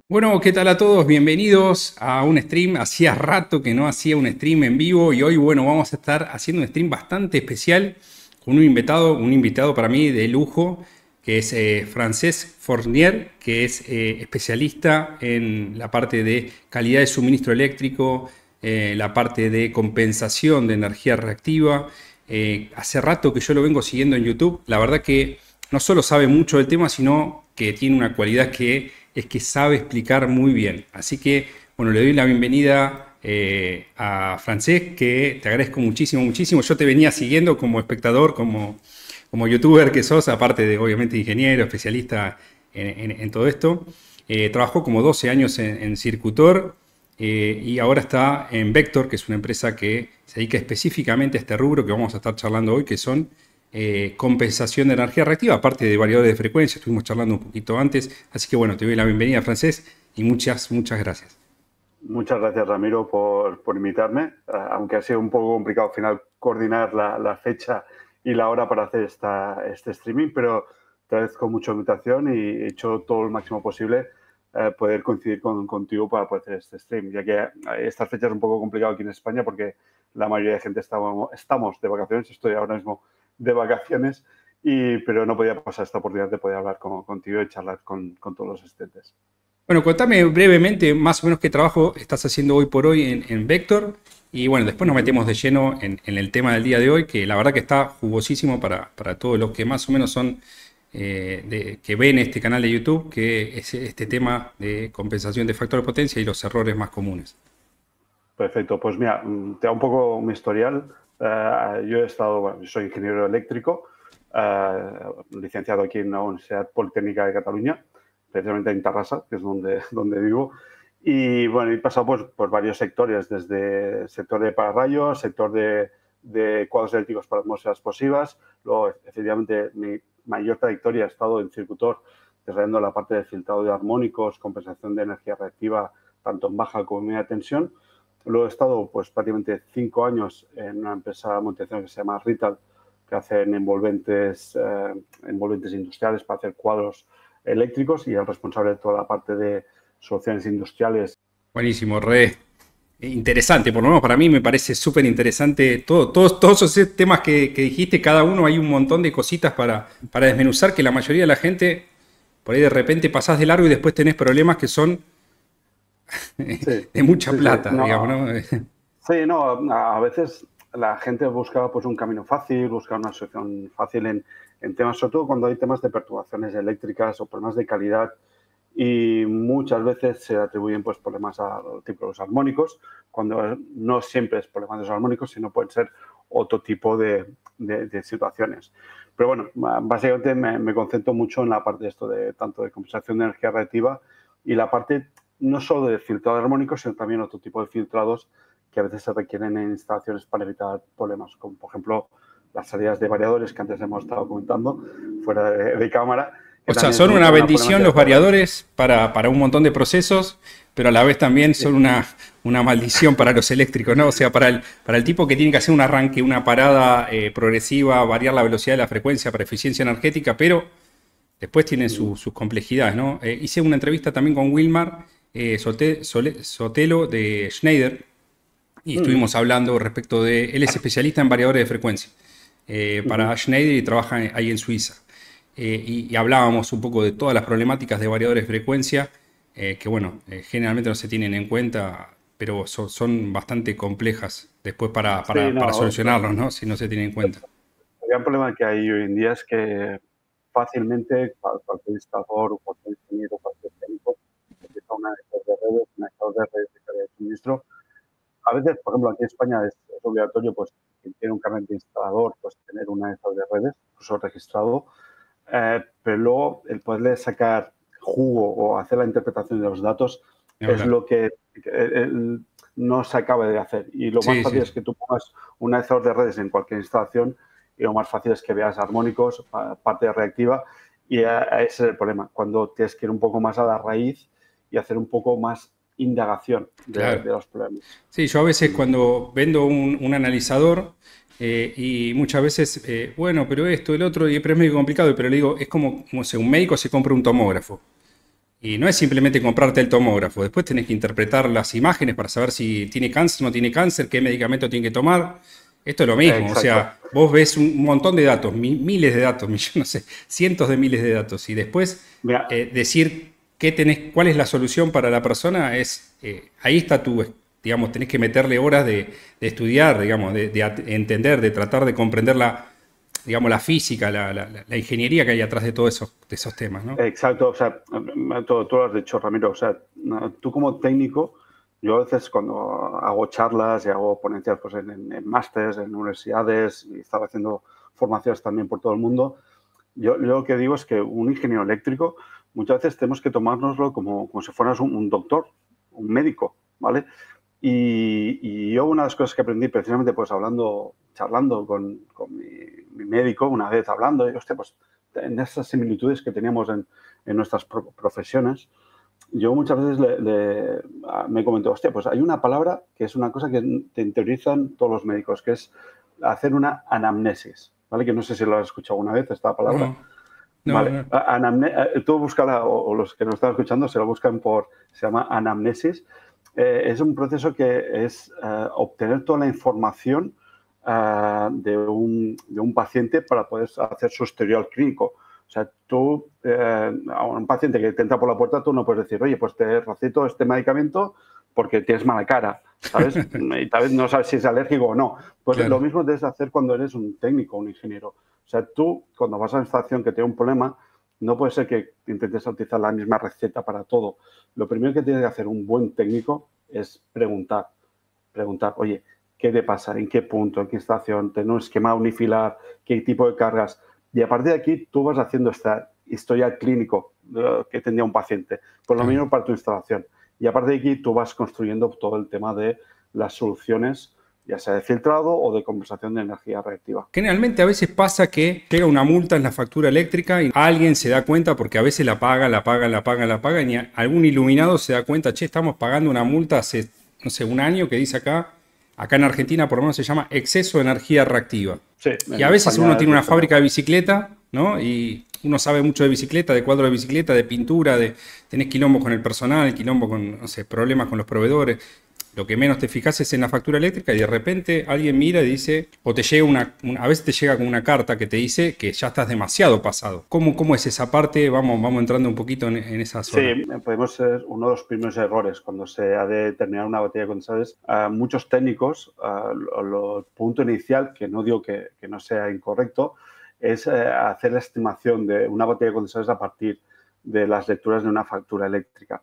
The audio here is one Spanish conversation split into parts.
Bueno, ¿qué tal a todos? Bienvenidos a un stream. Hacía rato que no hacía un stream en vivo y hoy, bueno, vamos a estar haciendo un stream bastante especial con un invitado para mí de lujo, que es Francesc Fournier, que es especialista en la parte de calidad de suministro eléctrico, la parte de compensación de energía reactiva. Hace rato que yo lo vengo siguiendo en YouTube. La verdad que no solo sabe mucho del tema, sino que tiene una cualidad que es que sabe explicar muy bien. Así que, bueno, le doy la bienvenida a Francesc, que te agradezco muchísimo, muchísimo. Yo te venía siguiendo como espectador, como youtuber que sos, aparte de, obviamente, ingeniero, especialista en todo esto. Trabajó como 12 años en Circutor y ahora está en Vector, que es una empresa que se dedica específicamente a este rubro que vamos a estar charlando hoy, que son compensación de energía reactiva, aparte de variadores de frecuencia, estuvimos charlando un poquito antes. Así que bueno, te doy la bienvenida, Francesc, y muchas gracias. Muchas gracias, Ramiro, por invitarme, aunque ha sido un poco complicado al final coordinar la fecha y la hora para hacer este streaming, pero te agradezco mucho la invitación y he hecho todo lo máximo posible poder coincidir contigo para poder hacer este stream, ya que estas fechas es un poco complicado aquí en España porque la mayoría de gente estamos de vacaciones, estoy ahora mismo de vacaciones, pero no podía pasar esta oportunidad de poder hablar contigo y charlar con todos los asistentes. Bueno, contame brevemente más o menos qué trabajo estás haciendo hoy por hoy en Vector. Y bueno, después nos metemos de lleno en el tema del día de hoy, que la verdad que está jugosísimo para todos los que más o menos son que ven este canal de YouTube, que es este tema de compensación de factor de potencia y los errores más comunes. Perfecto, pues mira, te da un poco mi historial. Yo he estado, bueno, yo soy ingeniero eléctrico, licenciado aquí en la Universidad Politécnica de Cataluña, precisamente en Tarrasa, que es donde vivo. Y bueno, he pasado por varios sectores, desde el sector de pararrayos, sector de cuadros eléctricos para atmósferas explosivas. Luego, efectivamente, mi mayor trayectoria ha estado en Circutor, desarrollando la parte de filtrado de armónicos, compensación de energía reactiva, tanto en baja como en media tensión. Luego he estado pues prácticamente 5 años en una empresa multinacional que se llama Rital, que hacen envolventes industriales para hacer cuadros eléctricos y el responsable de toda la parte de soluciones industriales. Buenísimo, re interesante, por lo menos para mí me parece súper interesante todos esos temas que dijiste, cada uno hay un montón de cositas para desmenuzar que la mayoría de la gente por ahí de repente pasás de largo y después tenés problemas que son Sí, de mucha sí, sí. plata, digamos, No, ¿no? sí, no, a veces la gente busca pues un camino fácil, busca una solución fácil en temas, sobre todo cuando hay temas de perturbaciones eléctricas o problemas de calidad y muchas veces se atribuyen pues problemas al tipo de los armónicos, cuando no siempre es problemas de los armónicos, sino pueden ser otro tipo de situaciones. Pero bueno, básicamente me concentro mucho en la parte de esto de tanto de compensación de energía reactiva y la parte no solo de filtrado armónico, sino también otro tipo de filtrados que a veces se requieren en instalaciones para evitar problemas, como por ejemplo las salidas de variadores que antes hemos estado comentando fuera de cámara, que O sea, también es son una una bendición problemática los de raíz. variadores para un montón de procesos, pero a la vez también Sí, son una maldición para los eléctricos, ¿no? O sea, para el tipo que tiene que hacer un arranque, una parada progresiva, variar la velocidad de la frecuencia para eficiencia energética, pero después tienen sus complejidades, ¿no? Hice una entrevista también con Wilmar Sotelo de Schneider y estuvimos hablando respecto de, él es especialista en variadores de frecuencia para Schneider y trabaja ahí en Suiza. Y hablábamos un poco de todas las problemáticas de variadores de frecuencia, que bueno, generalmente no se tienen en cuenta, pero son bastante complejas después sí, para no, solucionarlos, ¿no? Si no se tienen en cuenta. el gran problema que hay hoy en día es que fácilmente cualquier instalador o cualquier ingeniero, cualquier técnico, utiliza un anexador de redes, un anexador de redes de calidad de suministro. A veces, por ejemplo, aquí en España es obligatorio, pues, quien tiene un carnet de instalador, pues, tener un anexador de redes, incluso registrado, pero luego el poderle sacar jugo o hacer la interpretación de los datos Ni es hablar. lo que no se acaba de hacer. Y lo más Sí, sí, fácil es sí. que tú pongas un anexador de redes en cualquier instalación y lo más fácil es que veas armónicos, parte reactiva, y ese es el problema, cuando tienes que ir un poco más a la raíz y hacer un poco más indagación Claro. de los problemas. Sí, yo a veces cuando vendo un analizador y muchas veces, bueno, pero esto, el otro, pero es medio complicado, pero le digo, es como si un médico se compra un tomógrafo. Y no es simplemente comprarte el tomógrafo, después tenés que interpretar las imágenes para saber si tiene cáncer o no tiene cáncer, qué medicamento tiene que tomar. Esto es lo mismo, o Exacto. sea, vos ves un montón de datos, miles de datos, yo no sé, cientos de miles de datos, y después Mira, decir qué tenés, cuál es la solución para la persona, ahí está digamos, tenés que meterle horas de estudiar, digamos, entender, de tratar de comprender digamos, la física, la ingeniería que hay atrás de esos temas, ¿no? exacto, o sea, tú lo has dicho, Ramiro, o sea, tú como técnico, yo a veces cuando hago charlas y hago ponencias pues, en másters, en universidades, y estaba haciendo formaciones también por todo el mundo, yo lo que digo es que un ingeniero eléctrico muchas veces tenemos que tomárnoslo como si fueras un doctor, un médico, ¿vale? Y yo una de las cosas que aprendí precisamente pues charlando con mi médico una vez hablando, y hostia, pues en esas similitudes que teníamos en nuestras profesiones, yo muchas veces me comentó, hostia, pues hay una palabra que es una cosa que te interiorizan todos los médicos, que es hacer una anamnesis, ¿vale? Que no sé si lo has escuchado alguna vez, esta palabra. No, no, Vale, no. tú búscala, o los que nos están escuchando se lo buscan se llama anamnesis. Es un proceso que es obtener toda la información de un paciente para poder hacer su historial clínico. O sea, tú, a un paciente que te entra por la puerta, tú no puedes decir, oye, pues te recito este medicamento porque tienes mala cara, ¿sabes? Y tal vez no sabes si es alérgico o no. Pues lo Claro. mismo debes hacer cuando eres un técnico, un ingeniero. O sea, tú, cuando vas a una instalación que tiene un problema, no puede ser que intentes utilizar la misma receta para todo. Lo primero que tiene que hacer un buen técnico es preguntar. Preguntar, oye, ¿qué te pasa? ¿En qué punto? ¿En qué estación? ¿Tener un esquema unifilar? ¿Qué tipo de cargas? Y a partir de aquí tú vas haciendo esta historia clínico que tendría un paciente. Por lo Claro. mismo para tu instalación. Y a partir de aquí tú vas construyendo todo el tema de las soluciones, ya sea de filtrado o de conversación de energía reactiva. Generalmente a veces pasa que llega una multa en la factura eléctrica y alguien se da cuenta porque a veces la pagan, la pagan, la pagan, la pagan y algún iluminado se da cuenta, che, estamos pagando una multa hace, no sé, un año que dice acá en Argentina por lo menos se llama exceso de energía reactiva. Sí, Y a en veces uno España es tiene una bastante. fábrica de bicicleta, ¿no? Y uno sabe mucho de bicicleta, de cuadro de bicicleta, de pintura, tenés quilombo con el personal, quilombo con, no sé, problemas con los proveedores. Lo que menos te fijas es en la factura eléctrica y de repente alguien mira y dice, o te llega a veces te llega con una carta que te dice que ya estás demasiado pasado. ¿Cómo es esa parte? Vamos entrando un poquito en esa zona. Sí, podemos ser uno de los primeros errores cuando se ha de terminar una botella de condensadores. Muchos técnicos, el punto inicial, que no digo que no sea incorrecto, es hacer la estimación de una botella de condensadores a partir de las lecturas de una factura eléctrica.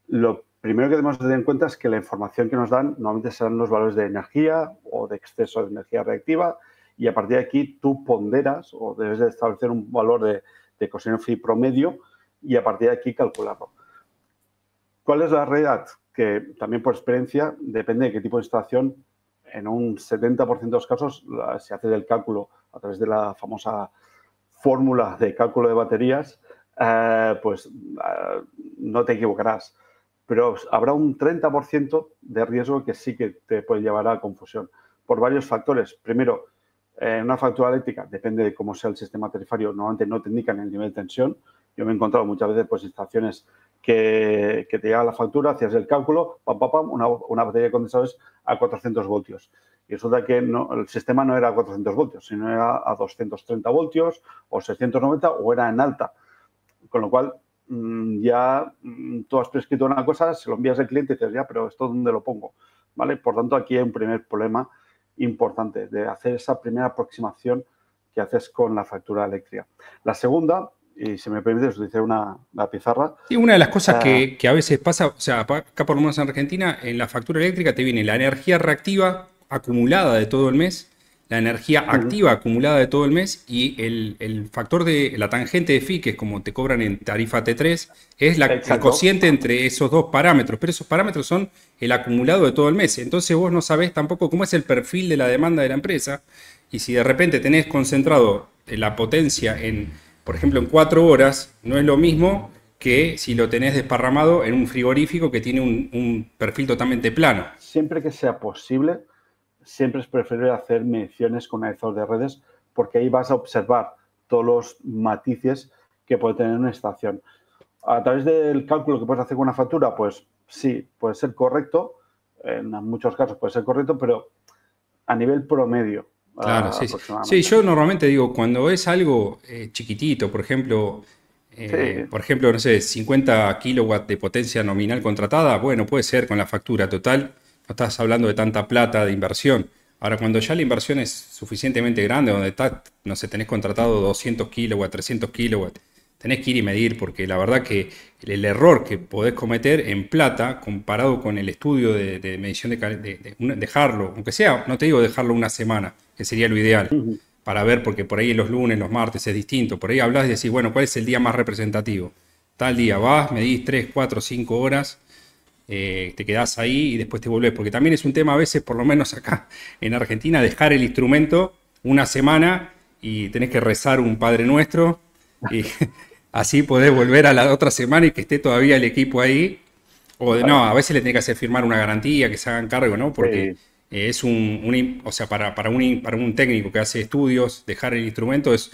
Lo primero que debemos tener en cuenta es que la información que nos dan normalmente serán los valores de energía o de exceso de energía reactiva, y a partir de aquí tú ponderas o debes de establecer un valor de coseno phi promedio y a partir de aquí calcularlo. ¿Cuál es la realidad? Que también por experiencia depende de qué tipo de instalación. En un 70% de los casos se hace el cálculo a través de la famosa fórmula de cálculo de baterías, pues no te equivocarás. Pero habrá un 30% de riesgo que sí que te puede llevar a confusión por varios factores. Primero, en una factura eléctrica, depende de cómo sea el sistema tarifario, normalmente no te indican el nivel de tensión. Yo me he encontrado muchas veces pues, instalaciones que te llega la factura, hacías el cálculo, una batería de condensadores a 400 voltios. Y resulta que el sistema no era a 400 voltios, sino era a 230 voltios o 690 o era en alta. Con lo cual, ya tú has prescrito una cosa, se lo envías al cliente y dices, ya, pero ¿esto dónde lo pongo? ¿Vale? Por tanto, aquí hay un primer problema importante de hacer esa primera aproximación que haces con la factura eléctrica. La segunda, y si me permites utilizar una pizarra. Sí, una de las cosas que a veces pasa, o sea, acá por lo menos en Argentina, en la factura eléctrica te viene la energía reactiva acumulada de todo el mes, la energía activa acumulada de todo el mes y el factor de la tangente de phi, que es como te cobran en tarifa T3, es el Exacto. cociente entre esos dos parámetros, pero esos parámetros son el acumulado de todo el mes. Entonces vos no sabés tampoco cómo es el perfil de la demanda de la empresa y si de repente tenés concentrado la potencia por ejemplo, en 4 horas, no es lo mismo que si lo tenés desparramado en un frigorífico que tiene un perfil totalmente plano. Siempre que sea posible, siempre es preferible hacer mediciones con analizador de redes porque ahí vas a observar todos los matices que puede tener una estación. A través del cálculo que puedes hacer con una factura, pues sí, puede ser correcto, en muchos casos puede ser correcto, pero a nivel promedio Claro, sí, sí. Sí, aproximadamente. yo normalmente digo, cuando es algo chiquitito, Sí, por ejemplo, no sé, 50 kilowatts de potencia nominal contratada, bueno, puede ser con la factura total, no estás hablando de tanta plata de inversión. Ahora, cuando ya la inversión es suficientemente grande, donde está, no sé, tenés contratado 200 kilowatts, 300 kilowatts, tenés que ir y medir, porque la verdad que el error que podés cometer en plata, comparado con el estudio de medición dejarlo, aunque sea, no te digo dejarlo una semana, que sería lo ideal, ujú, para ver, porque por ahí los lunes, los martes es distinto, por ahí hablas y decís, bueno, ¿cuál es el día más representativo? Tal día vas, medís 3 4 5 horas, te quedás ahí y después te volvés, porque también es un tema a veces, por lo menos acá en Argentina, dejar el instrumento una semana y tenés que rezar un Padre Nuestro y así podés volver a la otra semana y que esté todavía el equipo ahí. O no, claro, a veces le tenés que hacer firmar una garantía, que se hagan cargo, ¿no? Porque sí, es o sea, para un técnico que hace estudios, dejar el instrumento es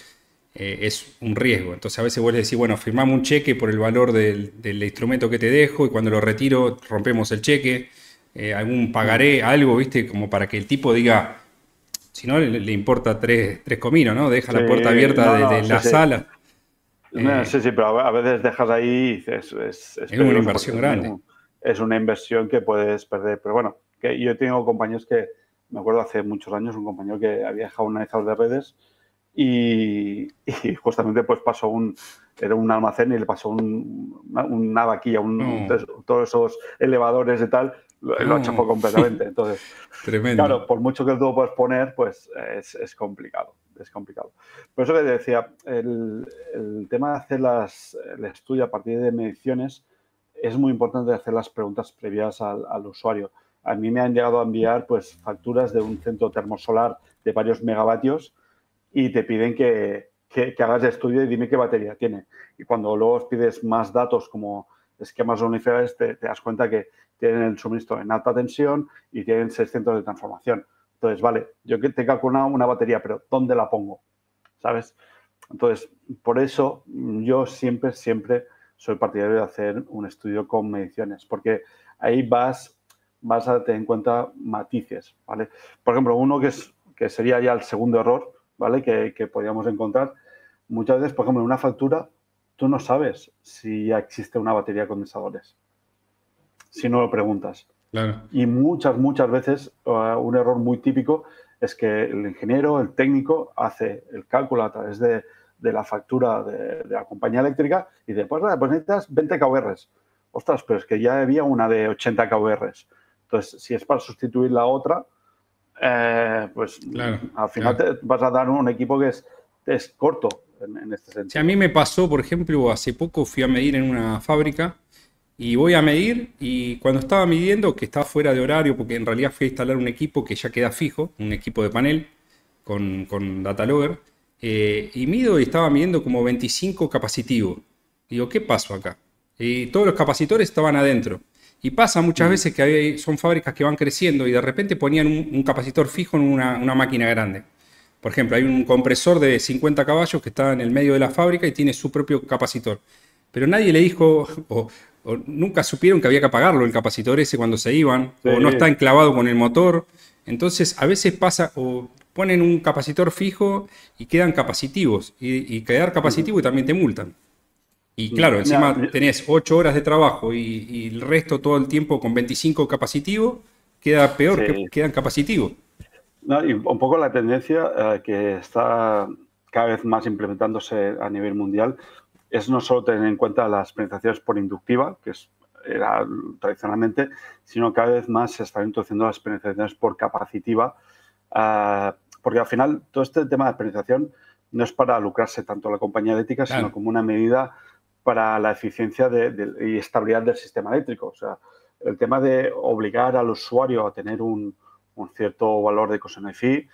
un riesgo. Entonces a veces vos le decís, bueno, firmame un cheque por el valor del instrumento que te dejo y cuando lo retiro rompemos el cheque, algún ujú, pagaré, algo, ¿viste? Como para que el tipo diga, si no le importa tres cominos, ¿no? Deja sí, la puerta abierta no, de no, sí, la sí. sala. No, Eh, sí, sí, pero a veces dejas ahí y dices, es es una peligroso porque inversión grande. es una inversión que puedes perder. Pero bueno, que yo tengo compañeros que, me acuerdo hace muchos años, un compañero que había dejado un analizador de redes y justamente pues era un almacén y le pasó una vaquilla, No, todos esos elevadores y tal, lo chafó no, completamente. Entonces, tremendo. claro, por mucho que tú lo puedas poner, pues es complicado, es complicado. Por eso que te decía, el tema de hacer el estudio a partir de mediciones es muy importante hacer las preguntas previas al usuario. A mí me han llegado a enviar pues facturas de un centro termosolar de varios megavatios y te piden que hagas el estudio y dime qué batería tiene. Y cuando luego pides más datos como esquemas unificados, te das cuenta que tienen el suministro en alta tensión y tienen 600 de transformación. Entonces, vale, yo que te calculo una batería, pero ¿dónde la pongo? ¿Sabes? Entonces, por eso yo siempre soy partidario de hacer un estudio con mediciones, porque ahí vas a tener en cuenta matices, ¿vale? Por ejemplo, uno que sería ya el segundo error, ¿vale? Que podríamos encontrar. Muchas veces, por ejemplo, en una factura, tú no sabes si ya existe una batería de condensadores, si no lo preguntas. Claro. Y muchas veces un error muy típico es que el ingeniero, el técnico, hace el cálculo a través de la factura de la compañía eléctrica y dice, pues necesitas 20 kWh. Ostras, pero es que ya había una de 80 kWh. Entonces, si es para sustituir la otra, pues Claro, al final claro. te vas a dar un equipo que es corto en este Sí, a mí sentido. me pasó, por ejemplo, hace poco fui a medir en una fábrica y voy a medir y cuando estaba midiendo, que estaba fuera de horario, porque en realidad fui a instalar un equipo que ya queda fijo, un equipo de panel con datalogger, y mido y estaba midiendo como 25 capacitivos. Digo, ¿qué pasó acá? Y todos los capacitores estaban adentro. Y pasa muchas Mm, veces que son fábricas que van creciendo y de repente ponían un capacitor fijo en una máquina grande. Por ejemplo, hay un compresor de 50 caballos que está en el medio de la fábrica y tiene su propio capacitor. Pero nadie le dijo, o nunca supieron que había que apagarlo el capacitor ese cuando se iban, sí, o no está enclavado con el motor. Entonces, a veces pasa, o ponen un capacitor fijo y quedan capacitivos. Y quedar ujú, capacitivo y también te multan. Y ujú. claro, Mira, encima tenés 8 horas de trabajo y el resto todo el tiempo con 25 capacitivos, queda peor que sí. quedan capacitivos. No, y un poco la tendencia que está cada vez más implementándose a nivel mundial es no solo tener en cuenta las penetraciones por inductiva, era tradicionalmente, sino cada vez más se están introduciendo las penetraciones por capacitiva, porque al final todo este tema de penetración no es para lucrarse tanto la compañía eléctrica, sino Claro. como una medida para la eficiencia y estabilidad del sistema eléctrico. O sea, el tema de obligar al usuario a tener un cierto valor de cost fee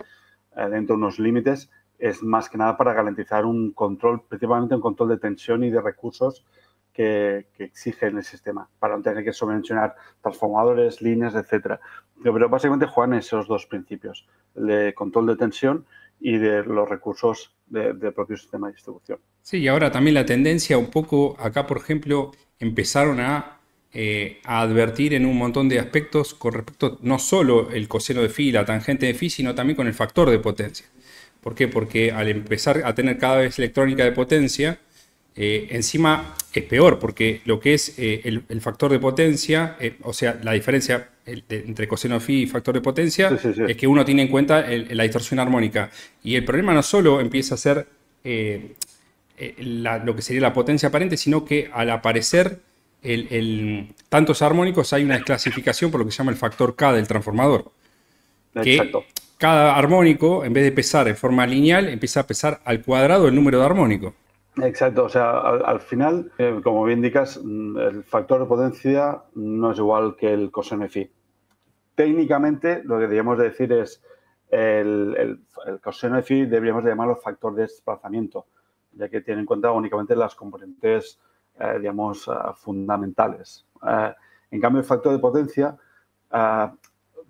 dentro de unos límites es más que nada para garantizar un control, principalmente un control de tensión y de recursos que exige el sistema, para no tener que subvencionar transformadores, líneas, etcétera. Pero básicamente juegan esos dos principios, el de control de tensión y de los recursos del propio sistema de distribución. Sí, y ahora también la tendencia un poco, acá por ejemplo, empezaron a advertir en un montón de aspectos con respecto no solo el coseno de phi, la tangente de phi, sino también con el factor de potencia. ¿Por qué? Porque al empezar a tener cada vez electrónica de potencia, encima es peor, porque lo que es el factor de potencia, o sea, la diferencia entre coseno de phi y factor de potencia, Sí, sí, sí. es que uno tiene en cuenta la distorsión armónica. Y el problema no solo empieza a ser lo que sería la potencia aparente, sino que al aparecer tantos armónicos hay una desclasificación por lo que se llama el factor K del transformador. Que Exacto. cada armónico, en vez de pesar en forma lineal, empieza a pesar al cuadrado el número de armónicos. Exacto, o sea, al final, como bien indicas, el factor de potencia no es igual que el coseno de phi. Técnicamente, lo que deberíamos decir es el coseno de phi deberíamos de llamarlo factor de desplazamiento, ya que tiene en cuenta únicamente las componentes, digamos, fundamentales. En cambio, el factor de potencia,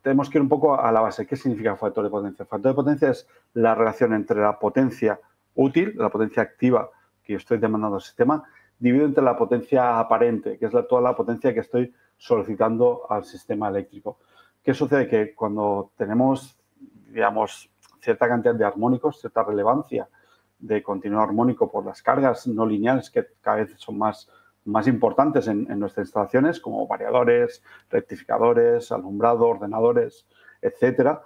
tenemos que ir un poco a la base. ¿Qué significa factor de potencia? El factor de potencia es la relación entre la potencia útil, la potencia activa que yo estoy demandando al sistema, dividido entre la potencia aparente, que es toda la potencia que estoy solicitando al sistema eléctrico. ¿Qué sucede? Que cuando tenemos, digamos, cierta cantidad de armónicos, cierta relevancia de continuo armónico por las cargas no lineales que cada vez son más importantes en nuestras instalaciones, como variadores, rectificadores, alumbrado, ordenadores, etcétera.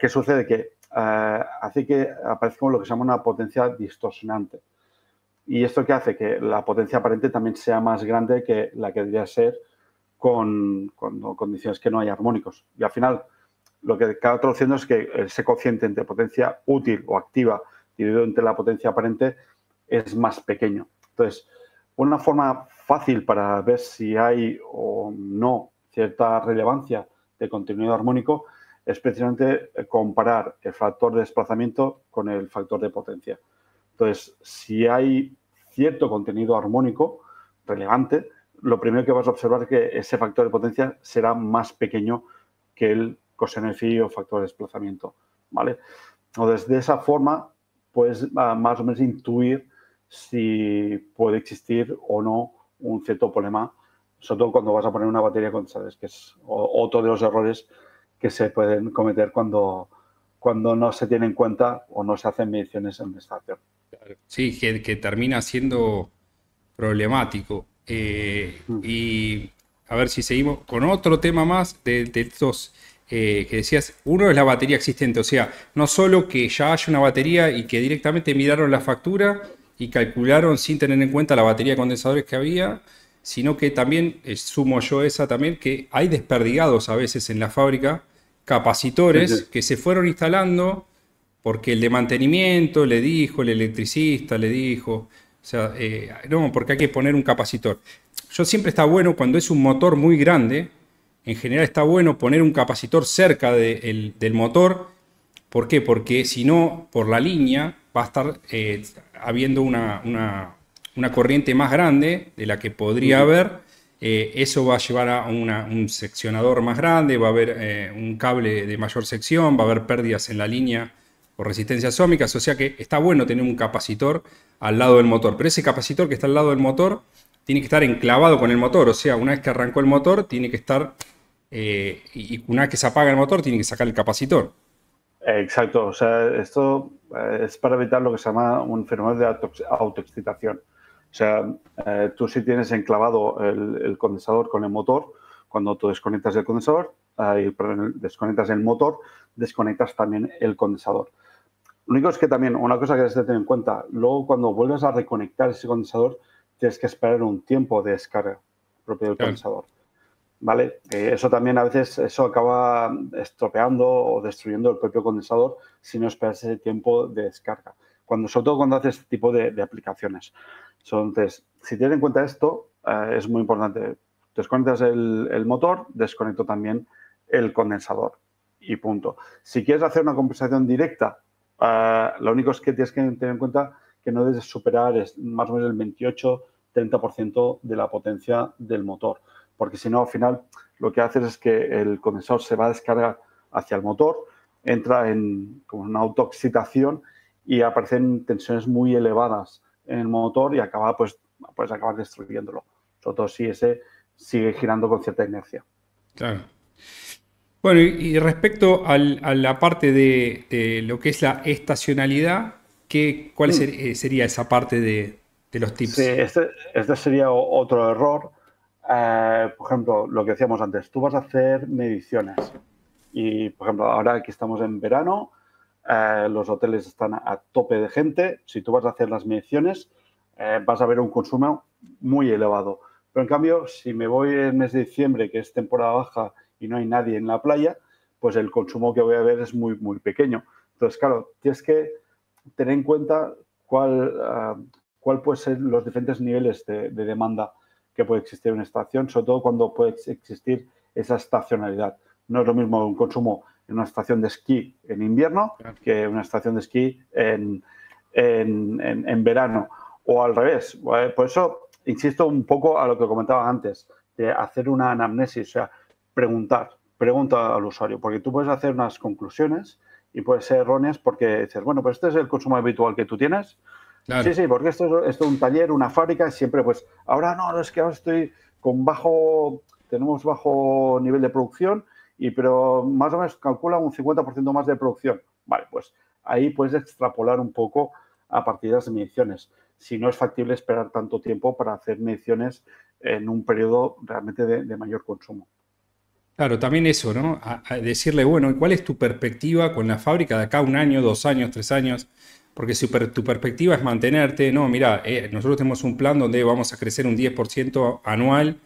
¿Qué sucede? Que hace que aparezca lo que se llama una potencia distorsionante. ¿Y esto qué hace? Que la potencia aparente también sea más grande que la que debería ser con condiciones que no hay armónicos. Y al final, lo que acaba traduciendo es que ese cociente entre potencia útil o activa dividido entre la potencia aparente es más pequeño. Entonces, una forma fácil para ver si hay o no cierta relevancia de contenido armónico es precisamente comparar el factor de desplazamiento con el factor de potencia. Entonces, si hay cierto contenido armónico relevante, lo primero que vas a observar es que ese factor de potencia será más pequeño que el coseno de phi o factor de desplazamiento, ¿vale? Entonces, de esa forma, puedes más o menos intuir si puede existir o no un cierto problema, sobre todo cuando vas a poner una batería con condensadores, que es otro de los errores que se pueden cometer cuando no se tiene en cuenta o no se hacen mediciones en instalación. Sí, que termina siendo problemático. Y a ver si seguimos con otro tema más de estos que decías. Uno es la batería existente, o sea, no solo que ya haya una batería y que directamente miraron la factura y calcularon sin tener en cuenta la batería de condensadores que había, sino que también, sumo yo esa también, que hay desperdigados a veces en la fábrica Sí, capacitores sí. que se fueron instalando porque el de mantenimiento le dijo, el electricista le dijo, o sea, no, porque hay que poner un capacitor. Yo siempre está bueno cuando es un motor muy grande, en general está bueno poner un capacitor cerca del motor. ¿Por qué? Porque si no, por la línea va a estar habiendo una corriente más grande de la que podría haber. Eso va a llevar a un seccionador más grande, va a haber un cable de mayor sección, va a haber pérdidas en la línea por resistencias óhmicas, o sea que está bueno tener un capacitor al lado del motor, pero ese capacitor que está al lado del motor tiene que estar enclavado con el motor, o sea, una vez que arrancó el motor tiene que estar, y una vez que se apaga el motor tiene que sacar el capacitor. Exacto, o sea, esto es para evitar lo que se llama un fenómeno de autoexcitación. O sea, tú si tienes enclavado el condensador con el motor, cuando tú desconectas el condensador, desconectas el motor, desconectas también el condensador. Lo único es que también, una cosa que debes de tener en cuenta, luego cuando vuelves a reconectar ese condensador, tienes que esperar un tiempo de descarga propio del Claro. condensador. ¿Vale? Eso también a veces eso acaba estropeando o destruyendo el propio condensador si no esperas ese tiempo de descarga. Sobre todo cuando haces este tipo de aplicaciones. Entonces, si tienes en cuenta esto, es muy importante. Desconectas el motor, desconecto también el condensador y punto. Si quieres hacer una compensación directa, lo único es que tienes que tener en cuenta que no debes superar más o menos el 28-30% de la potencia del motor, porque si no, al final, lo que haces es que el condensador se va a descargar hacia el motor entra en como una autoexcitación y aparecen tensiones muy elevadas en el motor y puedes acabar destruyéndolo. Sobre todo si ese sigue girando con cierta inercia. Claro. Bueno, y respecto a la parte de lo que es la estacionalidad, ¿cuál sería esa parte de los tips? Sí, este sería otro error. Por ejemplo, lo que decíamos antes, tú vas a hacer mediciones y, por ejemplo, ahora que estamos en verano, los hoteles están a tope de gente. Si tú vas a hacer las mediciones, vas a ver un consumo muy elevado. Pero en cambio, si me voy en el mes de diciembre, que es temporada baja y no hay nadie en la playa, pues el consumo que voy a ver es muy, muy pequeño. Entonces, claro, tienes que tener en cuenta cuál pueden ser los diferentes niveles de demanda que puede existir en una estación, sobre todo cuando puede existir esa estacionalidad. No es lo mismo un consumo en una estación de esquí en invierno que una estación de esquí en verano, o al revés. Por eso insisto un poco a lo que comentaba antes, de hacer una anamnesis, o sea, pregunta al usuario, porque tú puedes hacer unas conclusiones y pueden ser erróneas porque dices, bueno, pues este es el consumo habitual que tú tienes. Claro. Sí, porque esto es un taller, una fábrica, siempre pues, ahora no, es que ahora estoy tenemos bajo nivel de producción, pero más o menos calcula un 50% más de producción. Vale, pues ahí puedes extrapolar un poco a partir de las mediciones. Si no es factible esperar tanto tiempo para hacer mediciones en un periodo realmente de mayor consumo. Claro, también eso, ¿no? A decirle, bueno, ¿cuál es tu perspectiva con la fábrica de acá un año, 2 años, 3 años? Porque si tu perspectiva es mantenerte, no, mira, nosotros tenemos un plan donde vamos a crecer un 10% anual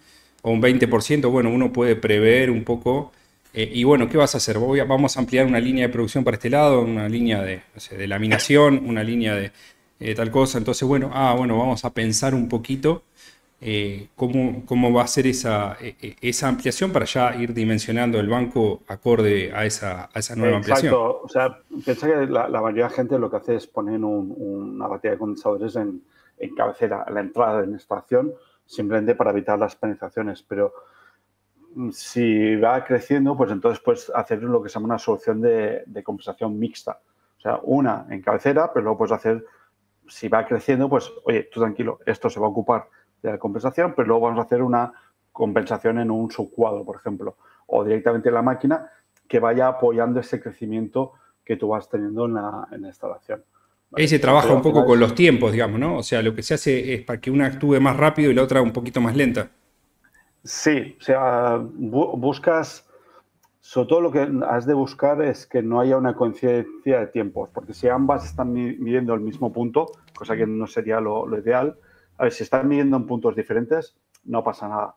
o un 20%, bueno, uno puede prever un poco. Y bueno, ¿qué vas a hacer? Vamos a ampliar una línea de producción para este lado, una línea no sé, de laminación, una línea de tal cosa. Entonces, bueno, vamos a pensar un poquito cómo va a ser esa ampliación para ya ir dimensionando el banco acorde a esa nueva ampliación. Exacto. O sea, piensa que la mayoría de gente lo que hace es poner una batería de condensadores en cabecera, a la entrada de la instalación, simplemente para evitar las penalizaciones. Pero si va creciendo, pues entonces puedes hacer lo que se llama una solución de compensación mixta. O sea, una en cabecera, pero luego puedes hacer, si va creciendo, pues, oye, tú tranquilo, esto se va a ocupar de la compensación, pero luego vamos a hacer una compensación en un subcuadro, por ejemplo, o directamente en la máquina que vaya apoyando ese crecimiento que tú vas teniendo en la instalación. ¿Vale? Ahí se trabaja un poco con los tiempos, digamos, ¿no? O sea, lo que se hace es para que una actúe más rápido y la otra un poquito más lenta. Sí, o sea, buscas, sobre todo lo que has de buscar es que no haya una coincidencia de tiempos, porque si ambas están midiendo el mismo punto, cosa que no sería lo ideal, a ver, si están midiendo en puntos diferentes, no pasa nada.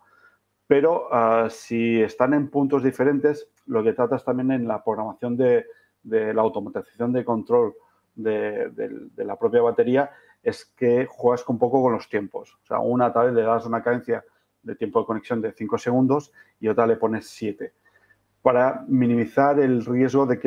Pero si están en puntos diferentes, lo que tratas también en la programación de la automatización de control de la propia batería es que juegas un poco con los tiempos. O sea, una tal vez le das una cadencia de tiempo de conexión de 5 segundos y otra le pones 7, para minimizar el riesgo de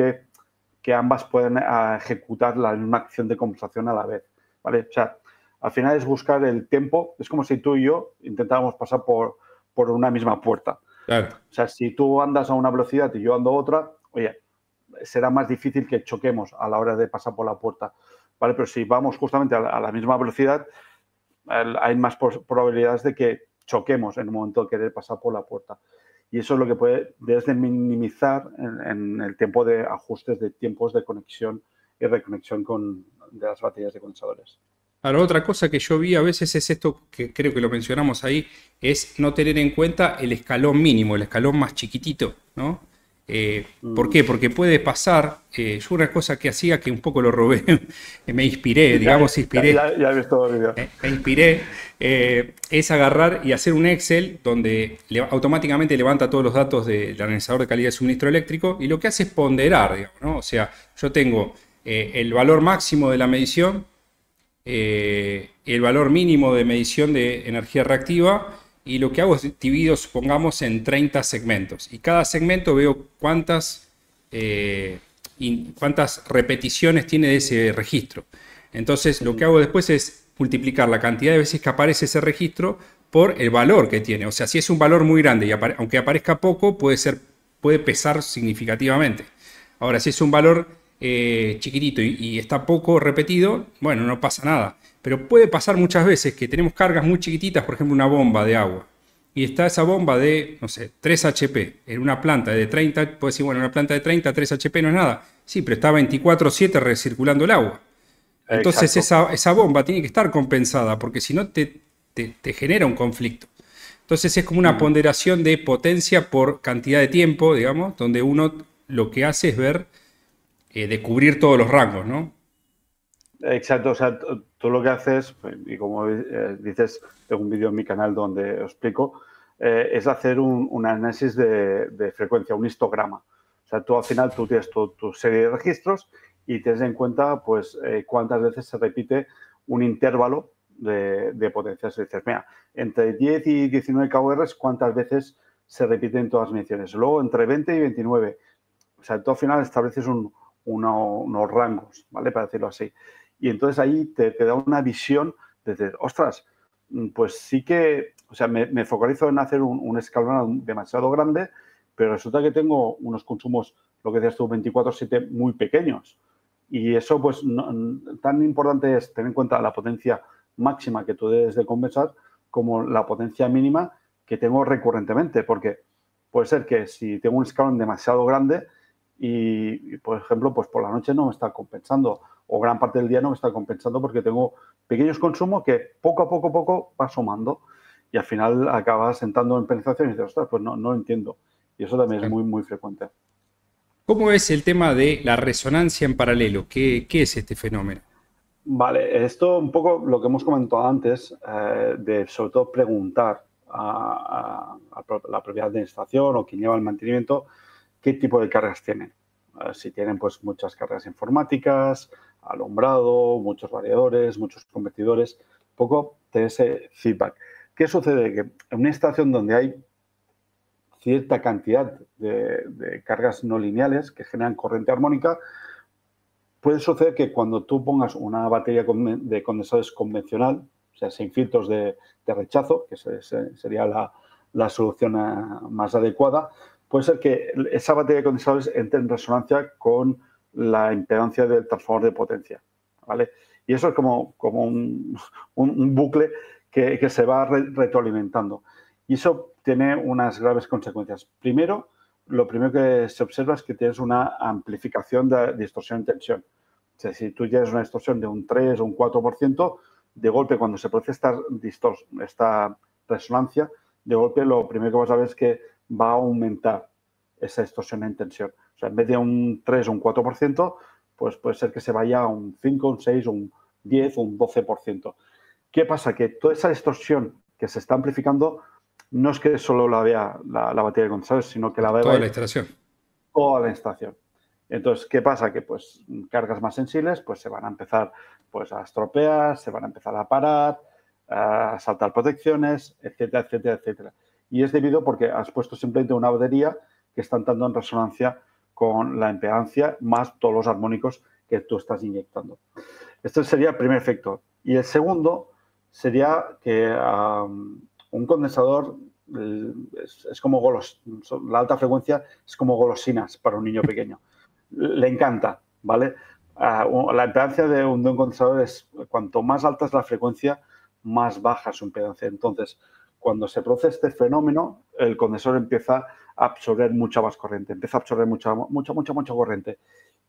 que ambas puedan ejecutar la misma acción de compensación a la vez, ¿vale? O sea, al final es buscar el tiempo. Es como si tú y yo intentáramos pasar por una misma puerta. Claro. O sea, si tú andas a una velocidad y yo ando a otra, oye, será más difícil que choquemos a la hora de pasar por la puerta, ¿vale? Pero si vamos justamente a la misma velocidad, hay más probabilidades de que choquemos en el momento de querer pasar por la puerta. Y eso es lo que debes de minimizar en el tiempo de ajustes de tiempos de conexión y reconexión de las baterías de condensadores. Ahora, otra cosa que yo vi a veces es esto, que creo que lo mencionamos ahí, es no tener en cuenta el escalón mínimo, el escalón más chiquitito, ¿no? ¿Por qué? Porque puede pasar, yo una cosa que hacía que un poco lo robé, me inspiré, digamos, Ya he visto el video. Me inspiré, es agarrar y hacer un Excel donde automáticamente levanta todos los datos del analizador de calidad de suministro eléctrico y lo que hace es ponderar, digamos, ¿no? O sea, yo tengo el valor máximo de la medición, el valor mínimo de medición de energía reactiva, y lo que hago es divido, supongamos, en 30 segmentos. Y cada segmento veo cuántas repeticiones tiene de ese registro. Entonces, lo que hago después es multiplicar la cantidad de veces que aparece ese registro por el valor que tiene. O sea, si es un valor muy grande y aunque aparezca poco, puede pesar significativamente. Ahora, si es un valor chiquitito y está poco repetido, bueno, no pasa nada. Pero puede pasar muchas veces que tenemos cargas muy chiquititas, por ejemplo, una bomba de agua. Y está esa bomba de, no sé, 3 HP en una planta de 30, puede decir, bueno, una planta de 30, 3 HP no es nada. Sí, pero está 24/7 recirculando el agua. Entonces Exacto. esa bomba tiene que estar compensada, porque si no te genera un conflicto. Entonces es como una Ujú. ponderación de potencia por cantidad de tiempo, digamos, donde uno lo que hace es ver de cubrir todos los rangos, ¿no? Exacto, o sea, tú lo que haces, pues, y como dices, tengo un vídeo en mi canal donde os explico, es hacer un análisis de frecuencia, un histograma. O sea, tú al final tú tienes tu serie de registros y tienes en cuenta pues cuántas veces se repite un intervalo de potencias. Y dices, mira, entre 10 y 19 kHz, ¿cuántas veces se repiten todas las mediciones? Luego, entre 20 y 29. O sea, tú al final estableces unos rangos, ¿vale? Para decirlo así. Y entonces ahí te da una visión de decir, ostras, pues sí que, o sea, me focalizo en hacer un escalón demasiado grande, pero resulta que tengo unos consumos, lo que decías tú, 24/7 muy pequeños. Y eso, pues, tan importante es tener en cuenta la potencia máxima que tú debes de compensar como la potencia mínima que tengo recurrentemente, porque puede ser que si tengo un escalón demasiado grande por ejemplo, pues por la noche no me está compensando o gran parte del día no me está compensando porque tengo pequeños consumos que poco a poco va sumando y al final acabas entrando en penetración y dices, ostras, pues no lo entiendo. Y eso también es Claro. muy frecuente. ¿Cómo es el tema de la resonancia en paralelo? ¿Qué es este fenómeno? Vale, esto un poco lo que hemos comentado antes, de sobre todo preguntar a la propia administración o quien lleva el mantenimiento qué tipo de cargas tienen. Si tienen pues muchas cargas informáticas, alumbrado, muchos variadores, muchos convertidores, un poco de ese feedback. ¿Qué sucede? Que en una instalación donde hay cierta cantidad de cargas no lineales que generan corriente armónica, puede suceder que cuando tú pongas una batería de condensadores convencional, o sea, sin filtros de rechazo, que sería la solución más adecuada, puede ser que esa batería de condensadores entre en resonancia con la impedancia del transformador de potencia, ¿vale? Y eso es como un bucle que se va retroalimentando. Y eso tiene unas graves consecuencias. Primero, lo primero que se observa es que tienes una amplificación de distorsión en tensión. O sea, si tú tienes una distorsión de un 3 o un 4%, de golpe cuando se produce esta resonancia, de golpe lo primero que vas a ver es que va a aumentar esa distorsión en tensión. O sea, en vez de un 3 o un 4%, pues puede ser que se vaya a un 5, un 6, un 10 o un 12%. ¿Qué pasa? Que toda esa distorsión que se está amplificando no es que solo la vea la batería de condensadores, sino que la va a Toda la ver instalación. toda la instalación. Entonces, ¿qué pasa? Que pues cargas más sensibles pues se van a empezar pues a estropear, se van a empezar a parar, a saltar protecciones, etcétera, etcétera, etcétera. Y es debido porque has puesto simplemente una batería que está entrando en resonancia con la impedancia más todos los armónicos que tú estás inyectando. Este sería el primer efecto. Y el segundo sería que un condensador es como la alta frecuencia es como golosinas para un niño pequeño. Le encanta, ¿vale? La impedancia de un condensador es, cuanto más alta es la frecuencia, más baja su impedancia. Entonces, cuando se produce este fenómeno, el condensador empieza a absorber mucha más corriente, empieza a absorber mucha corriente.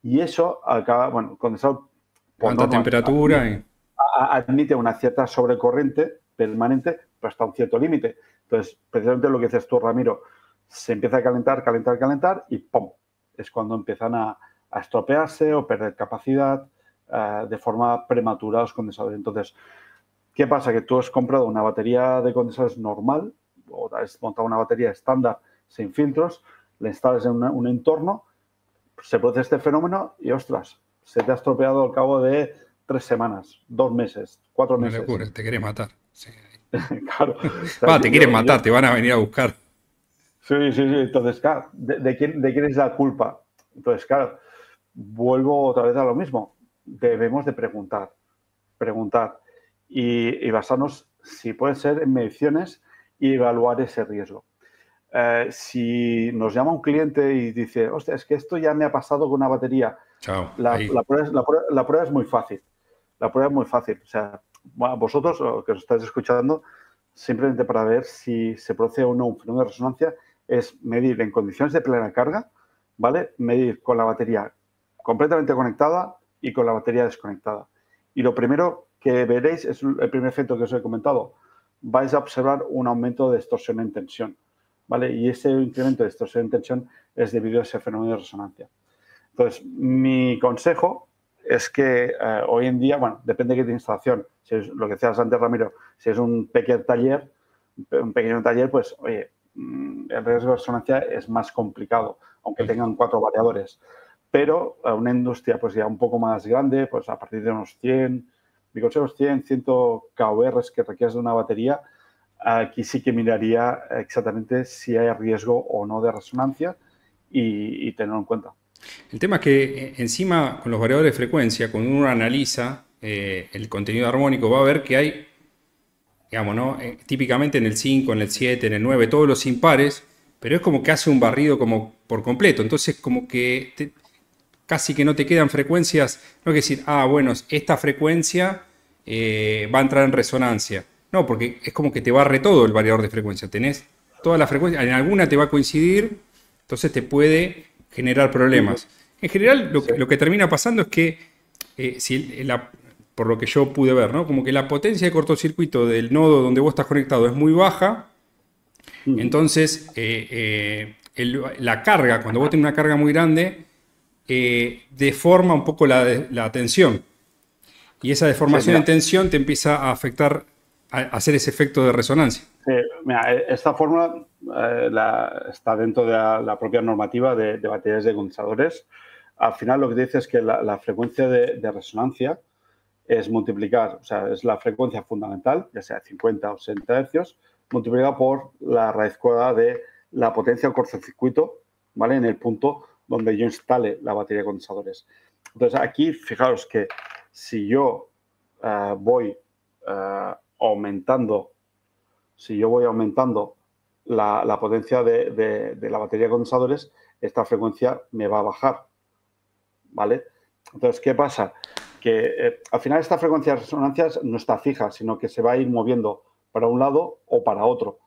Y eso acaba, bueno, el condensador por Alta norma temperatura. admite una cierta sobrecorriente permanente, pero hasta un cierto límite. Entonces, precisamente lo que dices tú, Ramiro, se empieza a calentar y ¡pum! Es cuando empiezan a estropearse o perder capacidad de forma prematura los condensadores. Entonces, ¿qué pasa? Que tú has comprado una batería de condensadores normal o has montado una batería estándar sin filtros, la instalas en un entorno, se produce este fenómeno y, ostras, se te ha estropeado al cabo de 3 semanas, 2 meses, cuatro Una meses. locura, te querés matar. Sí. Claro. O sea, Va, te quieren matar, te van a venir a buscar. sí. Entonces, claro, ¿de quién es la culpa? Entonces, claro, vuelvo otra vez a lo mismo. Debemos de preguntar y basarnos, si puede ser, en mediciones y evaluar ese riesgo. si nos llama un cliente y dice, hostia, es que esto ya me ha pasado con una batería, Chao. la prueba es muy fácil. La prueba es muy fácil. O sea, vosotros, que os estáis escuchando, simplemente para ver si se produce o no un fenómeno de resonancia, es medir en condiciones de plena carga, ¿vale? Medir con la batería completamente conectada y con la batería desconectada. Y lo primero que veréis es el primer efecto que os he comentado. Vais a observar un aumento de distorsión en tensión, ¿vale? Y ese incremento de distorsión en tensión es debido a ese fenómeno de resonancia. Entonces, mi consejo es que hoy en día, bueno, depende de qué instalación. Si es lo que decías antes, Ramiro, si es un pequeño taller, pues, oye, el riesgo de resonancia es más complicado, aunque tengan 4 variadores. Pero una industria pues ya un poco más grande, pues a partir de unos 100, mi consejo es 100 kWh que requieres de una batería, aquí sí que miraría exactamente si hay riesgo o no de resonancia y tenerlo en cuenta. El tema es que encima con los variadores de frecuencia, cuando uno analiza el contenido armónico, va a ver que hay, digamos, ¿no? Típicamente en el 5, en el 7, en el 9, todos los impares, pero es como que hace un barrido como por completo. Entonces como que casi que no te quedan frecuencias, no hay que decir, bueno, esta frecuencia va a entrar en resonancia. No, porque es como que te barre todo el variador de frecuencia. Tenés todas las frecuencias, en alguna te va a coincidir, entonces te puede generar problemas. En general, lo que termina pasando es que, por lo que yo pude ver, ¿no? Como que la potencia de cortocircuito del nodo donde vos estás conectado es muy baja, entonces la carga, cuando vos tenés una carga muy grande, deforma un poco la tensión. Y esa deformación en tensión te empieza a afectar, a hacer ese efecto de resonancia. Mira, esta fórmula está dentro de la propia normativa de baterías de condensadores. Al final lo que te dice es que la frecuencia de resonancia es multiplicar, o sea, es la frecuencia fundamental, ya sea 50 o 60 hercios, multiplicada por la raíz cuadrada de la potencia del cortocircuito, ¿vale? En el punto donde yo instale la batería de condensadores. Entonces, aquí, fijaros que si yo voy aumentando la potencia de la batería de condensadores, esta frecuencia me va a bajar, ¿vale? Entonces, ¿qué pasa? Que al final esta frecuencia de resonancias no está fija, sino que se va a ir moviendo para un lado o para otro,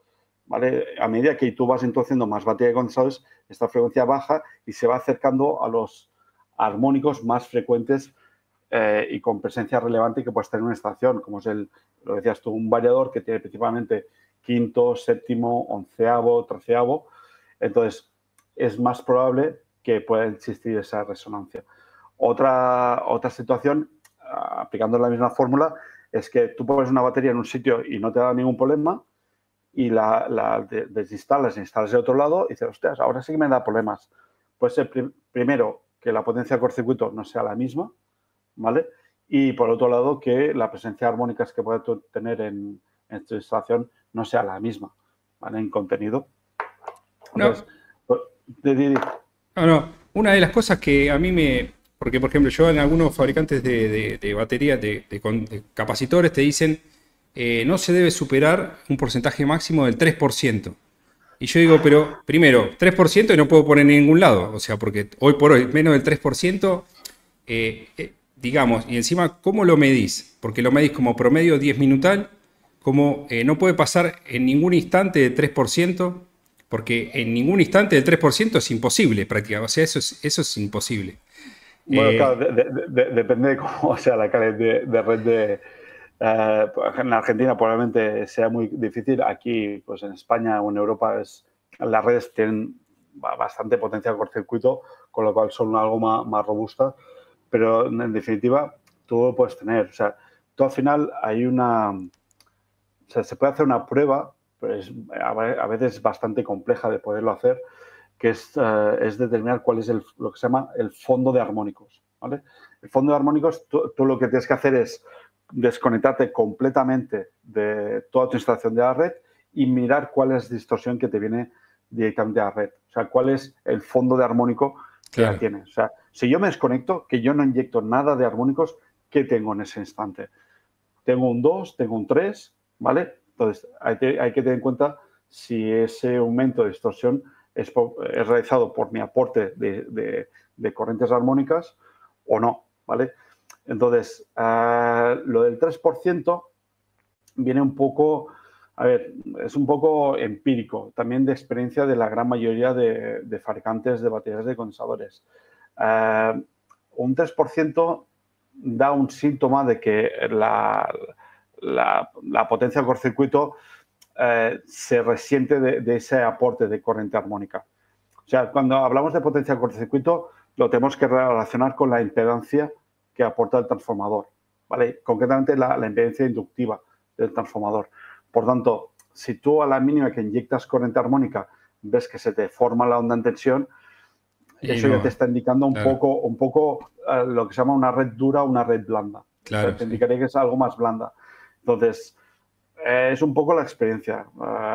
¿vale? A medida que tú vas introduciendo más batería de condensadores, esta frecuencia baja y se va acercando a los armónicos más frecuentes y con presencia relevante que puedes tener en una estación, como es lo decías tú, un variador que tiene principalmente quinto, séptimo, onceavo, treceavo. Entonces, es más probable que pueda existir esa resonancia. Otra situación, aplicando la misma fórmula, es que tú pones una batería en un sitio y no te da ningún problema y la desinstalas e instalas de otro lado y dices, hostias, ahora sí que me da problemas. Puede ser primero que la potencia de cortocircuito no sea la misma, ¿vale? Y por otro lado, que la presencia de armónicas que pueda tener en tu instalación no sea la misma, ¿vale? En contenido. Entonces, no. Una de las cosas que a mí porque por ejemplo yo en algunos fabricantes de baterías, de capacitores, te dicen no se debe superar un porcentaje máximo del 3%. Y yo digo, pero primero, 3% y no puedo poner en ningún lado, o sea, porque hoy por hoy menos del 3%, digamos, y encima, ¿cómo lo medís? Porque lo medís como promedio 10 minutal, como no puede pasar en ningún instante de 3%, porque en ningún instante del 3% es imposible prácticamente, o sea, eso es imposible. Bueno, claro, depende de cómo sea la calidad de red en Argentina probablemente sea muy difícil. Aquí, pues en España o en Europa, las redes tienen bastante potencia de cortocircuito, con lo cual son algo más robustas. Pero en definitiva, tú lo puedes tener. O sea, tú al final o sea, se puede hacer una prueba, pues a veces bastante compleja de poderlo hacer, que es determinar cuál es lo que se llama el fondo de armónicos, ¿vale? El fondo de armónicos, tú lo que tienes que hacer es desconectarte completamente de toda tu instalación de la red y mirar cuál es la distorsión que te viene directamente a la red. O sea, cuál es el fondo de armónico que ya tienes. O sea, si yo me desconecto, que yo no inyecto nada de armónicos, ¿qué tengo en ese instante? Tengo un 2, tengo un 3, ¿vale? Entonces, hay que tener en cuenta si ese aumento de distorsión es realizado por mi aporte de corrientes armónicas o no, ¿vale? Entonces, lo del 3% viene un poco, a ver, es un poco empírico, también de experiencia de la gran mayoría de fabricantes de baterías de condensadores. Un 3% da un síntoma de que la potencia del cortocircuito se resiente de ese aporte de corriente armónica. O sea, cuando hablamos de potencia del cortocircuito, lo tenemos que relacionar con la impedancia que aporta el transformador, ¿vale? Concretamente la impedancia inductiva del transformador. Por tanto, si tú a la mínima que inyectas corriente armónica ves que se te forma la onda en tensión, eso ya te está indicando un poco lo que se llama una red dura o una red blanda. Claro, o sea, te indicaría que es algo más blanda. Entonces, es un poco la experiencia.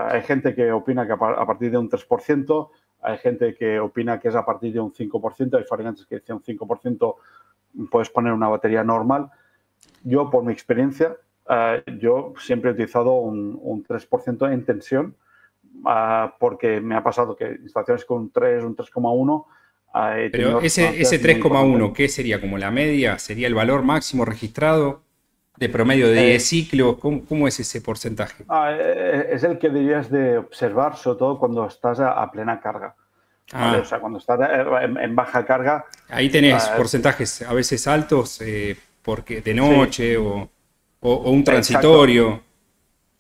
Hay gente que opina que a partir de un 3%, hay gente que opina que es a partir de un 5%, hay fabricantes que dicen un 5% puedes poner una batería normal. Yo, por mi experiencia, yo siempre he utilizado un 3% en tensión, porque me ha pasado que instalaciones con un 3, un 3,1. Pero ese 3,1, ¿qué sería? ¿Como la media? ¿Sería el valor máximo registrado de promedio de 10 ciclos? ¿Cómo es ese porcentaje? Es el que deberías de observar, sobre todo cuando estás a plena carga. ¿Vale? O sea, cuando estás en baja carga. Ahí tenés porcentajes a veces altos, porque de noche, sí, o un transitorio.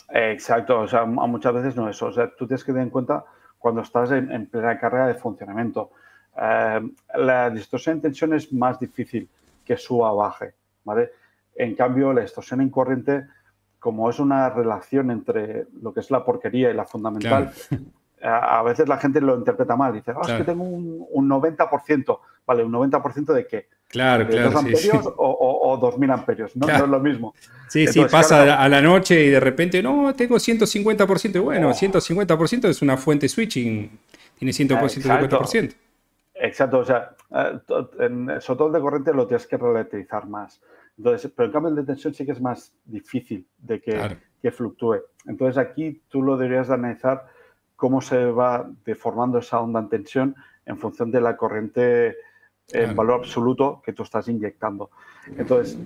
Exacto, o sea, muchas veces no eso. O sea, tú tienes que tener en cuenta cuando estás en plena carga de funcionamiento. La distorsión en tensión es más difícil que suba o baje, ¿vale? En cambio, la distorsión en corriente, como es una relación entre lo que es la porquería y la fundamental, claro, a veces la gente lo interpreta mal. Dice, claro, es que tengo un 90%. Vale, ¿un 90% de qué? Claro, ¿De 2 amperios sí. o 2000 amperios? No, claro, no es lo mismo. Sí, entonces, sí, pasa claro, a la noche y de repente, no, tengo 150%. Bueno, 150% es una fuente switching, tiene 150%. Exacto, o sea, sobre todo el de corriente lo tienes que relativizar más. Entonces, pero en cambio el de tensión sí que es más difícil de que fluctúe. Entonces aquí tú lo deberías de analizar cómo se va deformando esa onda en tensión en función de la corriente en valor absoluto que tú estás inyectando. Entonces,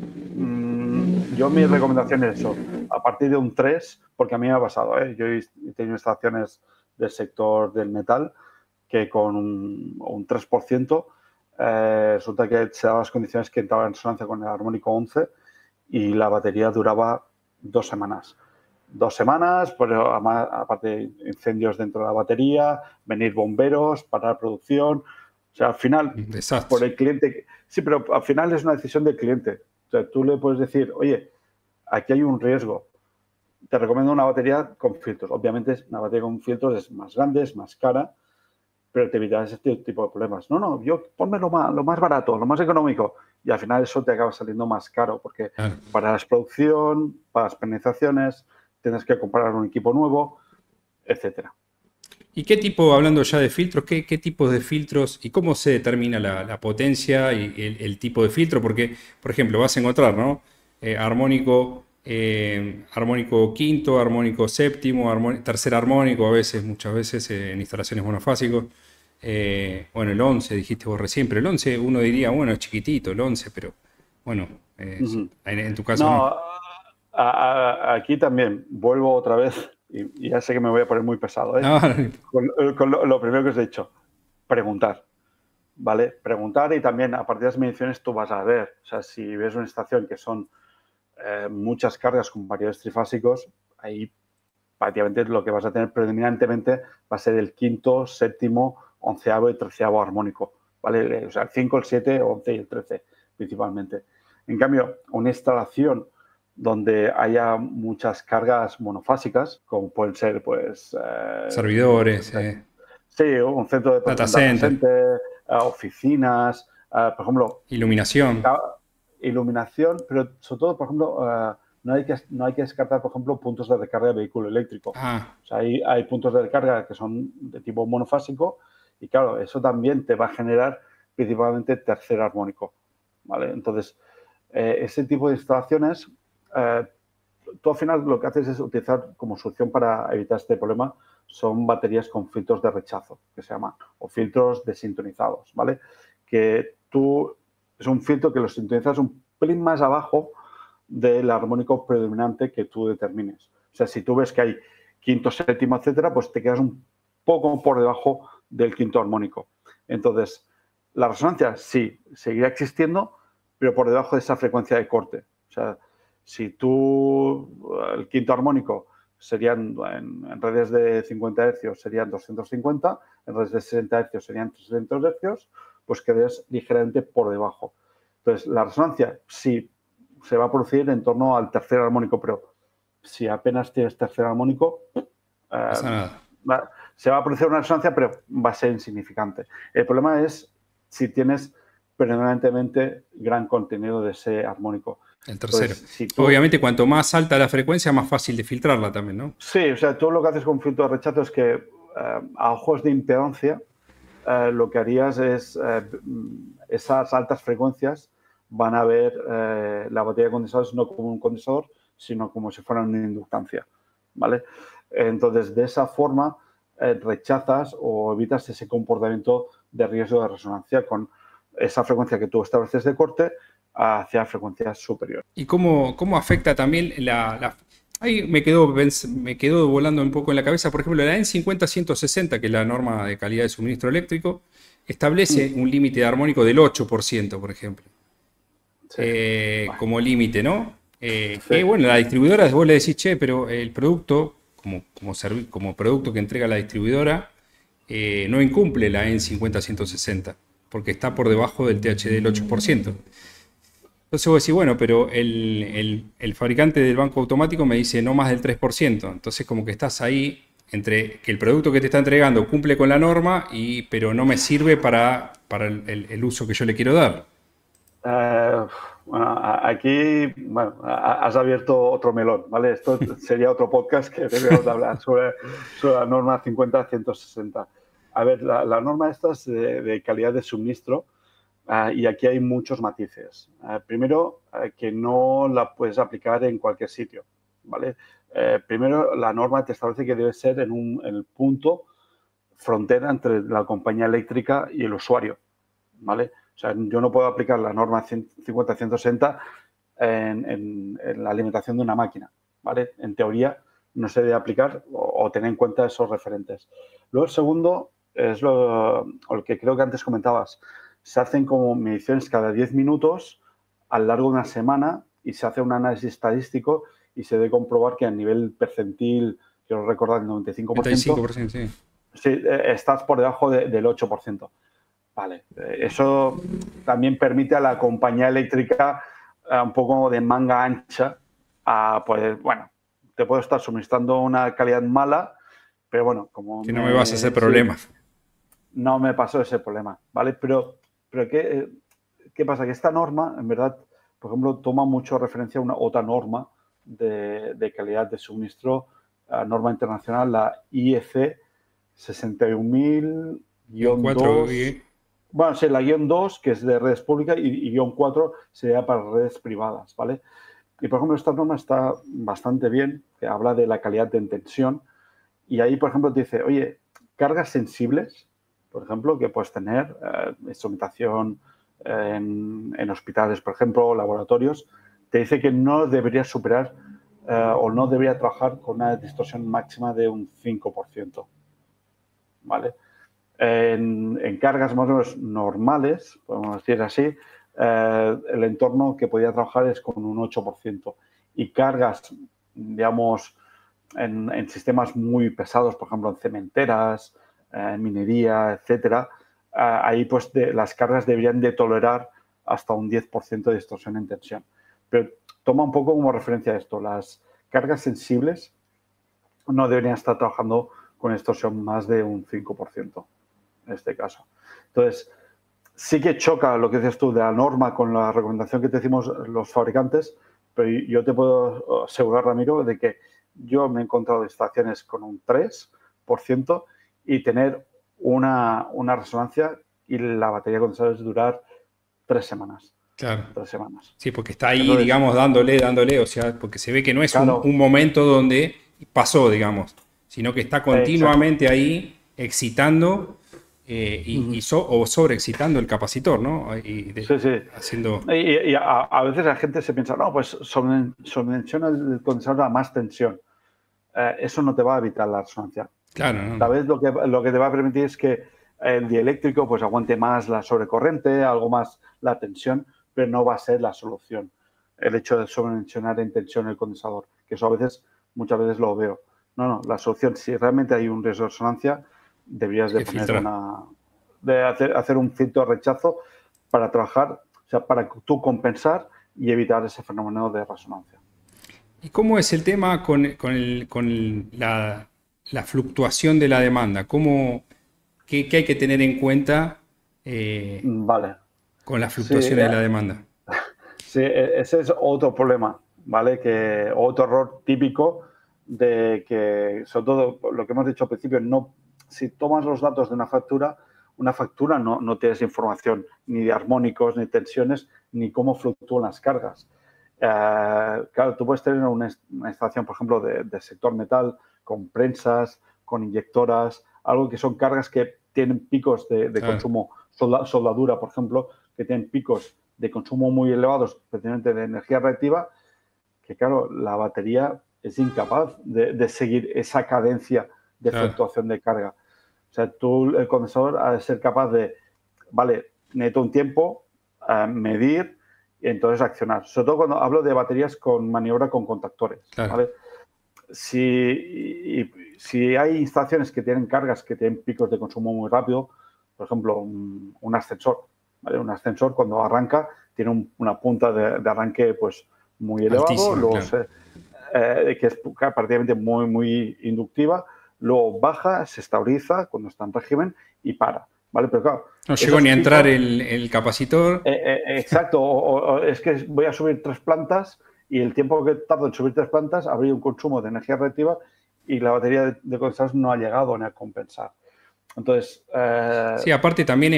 yo mi recomendación es eso, a partir de un 3, porque a mí me ha pasado, yo he tenido instalaciones del sector del metal que con un 3% resulta que se daban las condiciones que entraba en resonancia con el armónico 11 y la batería duraba 2 semanas. 2 semanas, pero aparte de incendios dentro de la batería, venir bomberos, parar producción. O sea, al final, por el cliente... Sí, pero al final es una decisión del cliente. O sea, tú le puedes decir, oye, aquí hay un riesgo. Te recomiendo una batería con filtros. Obviamente, una batería con filtros es más grande, es más cara, pero te evitarás este tipo de problemas. No, yo ponme lo más barato, lo más económico. Y al final eso te acaba saliendo más caro, porque para la producción, para las penalizaciones, tienes que comprar un equipo nuevo, etcétera. ¿Y qué tipo, hablando ya de filtros, qué tipos de filtros y cómo se determina la potencia y el tipo de filtro? Porque, por ejemplo, vas a encontrar, ¿no? Armónico quinto, armónico séptimo, tercer armónico, muchas veces en instalaciones monofásicos. Bueno, el 11 dijiste vos recién, pero el 11 uno diría, bueno, es chiquitito el 11, pero bueno, en tu caso no. Aquí también, vuelvo otra vez, y ya sé que me voy a poner muy pesado, No. Con lo primero que os he dicho, preguntar, ¿vale? Preguntar, y también a partir de las mediciones tú vas a ver, o sea, si ves una estación que son muchas cargas con variables trifásicos, ahí prácticamente lo que vas a tener predominantemente va a ser el quinto, séptimo, onceavo y treceavo armónico, ¿vale? O sea, el 5, el 7, 11 y el 13 principalmente. En cambio, una instalación donde haya muchas cargas monofásicas, como pueden ser, pues... servidores. Sí, un centro de data center, oficinas, por ejemplo... Iluminación. Iluminación, pero sobre todo, por ejemplo, no hay que descartar, por ejemplo, puntos de recarga de vehículo eléctrico. O sea, hay puntos de recarga que son de tipo monofásico y, claro, eso también te va a generar principalmente tercer armónico, ¿vale? Entonces, ese tipo de instalaciones, tú al final lo que haces es utilizar como solución para evitar este problema, son baterías con filtros de rechazo, que se llaman, o filtros desintonizados, ¿vale? Que es un filtro que lo sintonizas un pelín más abajo del armónico predominante que tú determines. O sea, si tú ves que hay quinto, séptimo, etcétera, pues te quedas un poco por debajo del quinto armónico. Entonces, la resonancia sí, seguirá existiendo, pero por debajo de esa frecuencia de corte. O sea, si el quinto armónico serían en redes de 50 Hz serían 250, en redes de 60 Hz serían 300 Hz, pues quedes ligeramente por debajo. Entonces, la resonancia sí se va a producir en torno al tercer armónico, pero si apenas tienes tercer armónico, Pasa nada. se va a producir una resonancia, pero va a ser insignificante. El problema es si tienes predominantemente gran contenido de ese armónico. El tercero. Entonces, Obviamente, cuanto más alta la frecuencia, más fácil de filtrarla también, ¿no? Sí, o sea, tú lo que haces con un filtro de rechazo es que a ojos de impedancia lo que harías es esas altas frecuencias van a ver la batería de condensadores no como un condensador, sino como si fuera una inductancia, ¿vale? Entonces, de esa forma rechazas o evitas ese comportamiento de riesgo de resonancia con esa frecuencia que tú estableces de corte hacia frecuencias superiores. ¿Y cómo afecta también Ahí me quedó volando un poco en la cabeza, por ejemplo, la EN50-160, que es la norma de calidad de suministro eléctrico, establece un límite armónico del 8%, por ejemplo, Sí. como límite, ¿no? Sí. Que bueno, la distribuidora, vos le decís, che, pero el producto, como producto que entrega la distribuidora, no incumple la EN50-160, porque está por debajo del THD del 8%. Entonces vos decís, bueno, pero el fabricante del banco automático me dice no más del 3%. Entonces como que estás ahí entre que el producto que te está entregando cumple con la norma, pero no me sirve para el uso que yo le quiero dar. Bueno, aquí has abierto otro melón, ¿vale? Esto sería otro podcast que deberíamos hablar sobre la norma 50-160. A ver, la norma esta es de calidad de suministro. Y aquí hay muchos matices. Primero, que no la puedes aplicar en cualquier sitio, ¿vale? Primero, la norma te establece que debe ser en el punto frontera entre la compañía eléctrica y el usuario, ¿vale? O sea, yo no puedo aplicar la norma 50-160 en la alimentación de una máquina, ¿vale? En teoría, no se debe aplicar o tener en cuenta esos referentes. Luego, el segundo es lo que creo que antes comentabas. Se hacen como mediciones cada 10 minutos a lo largo de una semana y se hace un análisis estadístico y se debe comprobar que a nivel percentil, quiero recordar, el 95%, 95%, sí. Sí, estás por debajo del 8%. Vale, eso también permite a la compañía eléctrica un poco de manga ancha pues, bueno, te puedo estar suministrando una calidad mala, pero bueno, como que no me vas a hacer problemas. No me pasó ese problema, ¿vale? Pero ¿qué pasa? Que esta norma, en verdad, por ejemplo, toma mucho referencia a una otra norma de calidad de suministro, norma internacional, la IEC 61000-2. Bueno, sí, la guión 2, que es de redes públicas, y guión 4 sería para redes privadas, ¿vale? Y, por ejemplo, esta norma está bastante bien, que habla de la calidad de tensión, y ahí, por ejemplo, te dice, oye, cargas sensibles, por ejemplo, que puedes tener, instrumentación en hospitales, por ejemplo, laboratorios, te dice que no debería superar o no debería trabajar con una distorsión máxima de un 5%, ¿vale? En cargas más o menos normales, podemos decir así, el entorno que podría trabajar es con un 8%. Y cargas, digamos, en sistemas muy pesados, por ejemplo, en cementeras, minería, etcétera, ahí pues las cargas deberían de tolerar hasta un 10% de distorsión en tensión. Pero toma un poco como referencia esto, las cargas sensibles no deberían estar trabajando con distorsión más de un 5% en este caso. Entonces, sí que choca lo que dices tú de la norma con la recomendación que te decimos los fabricantes, pero yo te puedo asegurar, Ramiro, de que yo me he encontrado estaciones con un 3% y tener una resonancia y la batería de condensadores durar 3 semanas. Claro. 3 semanas. Sí, porque está ahí, entonces, digamos, dándole, o sea, porque se ve que no es claro, un momento donde pasó, digamos, sino que está Exacto. continuamente ahí excitando o sobreexcitando el capacitor, ¿no? Sí, sí. Haciendo... Y a veces la gente se piensa, no, pues sobretensiona el condensador a más tensión. Eso no te va a evitar la resonancia. Claro, ¿no? Tal vez lo que te va a permitir es que el dieléctrico pues aguante más la sobrecorriente, algo más la tensión, pero no va a ser la solución el hecho de sobredimensionar en tensión el condensador, que eso muchas veces lo veo. No, no, la solución, si realmente hay un riesgo de resonancia, deberías de Que poner filtra. de hacer un filtro de rechazo para trabajar, o sea, para tú compensar y evitar ese fenómeno de resonancia. ¿Y cómo es el tema con la fluctuación de la demanda? ¿Qué hay que tener en cuenta Vale. con las Sí, fluctuaciones de la demanda? sí, ese es otro problema, ¿vale? Otro error típico de que, sobre todo lo que hemos dicho al principio, no, si tomas los datos de una factura no tienes información ni de armónicos, ni tensiones, ni cómo fluctúan las cargas. Claro, tú puedes tener una instalación, por ejemplo, de sector metal, con prensas, con inyectoras, algo que son cargas que tienen picos de Claro, consumo, soldadura, por ejemplo, que tienen picos de consumo muy elevados, especialmente de energía reactiva, que claro, la batería es incapaz de seguir esa cadencia de claro, fluctuación de carga. O sea, el condensador ha de ser capaz de, vale, necesito un tiempo, medir y entonces accionar. Sobre todo cuando hablo de baterías con maniobra con contactores, claro. ¿vale? Si hay instalaciones que tienen cargas que tienen picos de consumo muy rápido, por ejemplo, un ascensor, ¿vale? Un ascensor cuando arranca tiene una punta de arranque pues muy elevado, Altísima, claro. que es prácticamente muy inductiva, luego baja, se estabiliza cuando está en régimen y para, ¿vale? Pero claro, No llegó esos ni a entrar picos, el capacitor. exacto, es que voy a subir 3 plantas y el tiempo que tardo en subir 3 plantas habría un consumo de energía reactiva y la batería de condensadores no ha llegado ni a compensar. Entonces, Sí, aparte también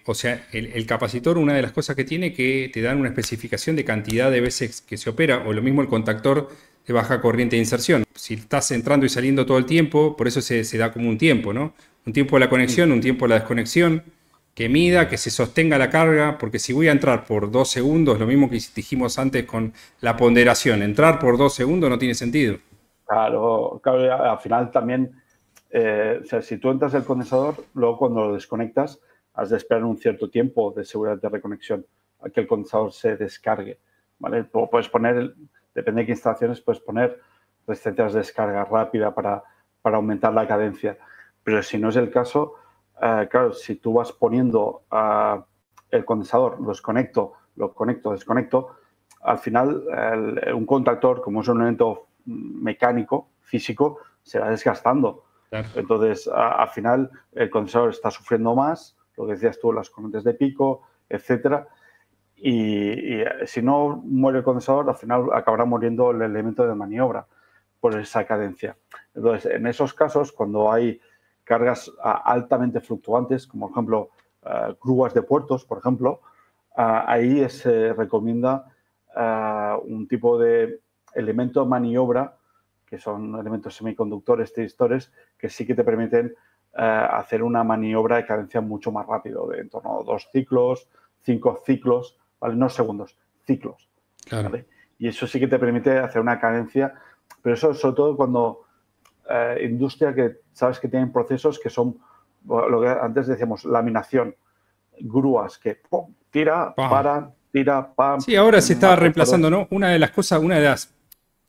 o sea, el capacitor, una de las cosas que tiene que te dan una especificación de cantidad de veces que se opera, o lo mismo el contactor de baja corriente de inserción. Si estás entrando y saliendo todo el tiempo, por eso se da como un tiempo, ¿no? Un tiempo de la conexión, un tiempo de la desconexión, que mida, que se sostenga la carga, porque si voy a entrar por 2 segundos, lo mismo que dijimos antes con la ponderación, entrar por 2 segundos no tiene sentido. claro, al final también, o sea, si tú entras el condensador, luego cuando lo desconectas, has de esperar un cierto tiempo de seguridad de reconexión a que el condensador se descargue, ¿vale? Puedes poner, depende de qué instalaciones, puedes poner resistencias de descarga rápida para aumentar la cadencia. Pero si no es el caso, claro, si tú vas poniendo el condensador, lo conecto, desconecto, al final un contactor, como es un elemento mecánico, físico, se va desgastando. Claro. Entonces, al final, el condensador está sufriendo más, lo que decías tú, las corrientes de pico, etcétera. Y si no muere el condensador, al final acabará muriendo el elemento de maniobra por esa cadencia. Entonces, en esos casos, cuando hay cargas altamente fluctuantes, como por ejemplo grúas de puertos, por ejemplo, ahí se recomienda un tipo de elemento de maniobra, que son elementos semiconductores, tristores, que sí que te permiten hacer una maniobra de cadencia mucho más rápido, de en torno a 2 ciclos, 5 ciclos, ¿vale? No segundos, ciclos, Claro. ¿vale? Y eso sí que te permite hacer una cadencia, pero eso sobre todo cuando industria que sabes que tienen procesos que son lo que antes decíamos, laminación, grúas que pum, Pam. tira, pam, Sí, ahora se está reemplazando, ascensores. ¿no? Una de las cosas,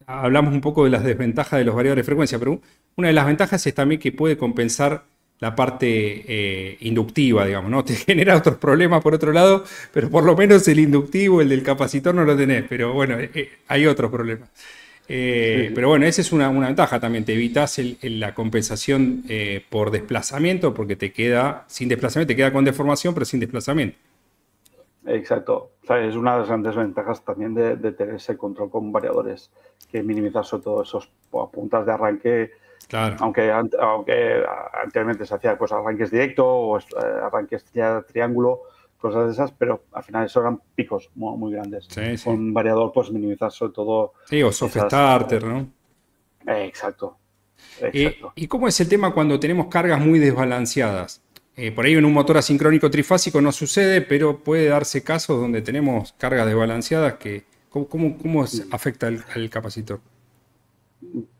hablamos un poco de las desventajas de los variadores de frecuencia, pero una de las ventajas es también que puede compensar la parte inductiva, digamos, ¿no? Te genera otros problemas por otro lado, pero por lo menos el inductivo, el del capacitor no lo tenés, pero bueno, hay otros problemas. Sí, sí. Pero bueno, esa es una ventaja también, te evitas la compensación por desplazamiento, porque te queda sin desplazamiento, te queda con deformación, pero sin desplazamiento. Exacto. O sea, es una de las grandes ventajas también de tener ese control con variadores, que minimiza sobre todo esos puntas de arranque, Claro. aunque anteriormente se hacía pues, arranques directo o arranques triángulo, cosas de esas, pero al final eso eran picos muy grandes. Sí, sí. Con variador pues minimizar sobre todo Sí, o soft esas... starter, ¿no? exacto. Exacto. ¿Y cómo es el tema cuando tenemos cargas muy desbalanceadas? Por ahí en un motor asincrónico trifásico no sucede, pero puede darse casos donde tenemos cargas desbalanceadas que, afecta al capacitor?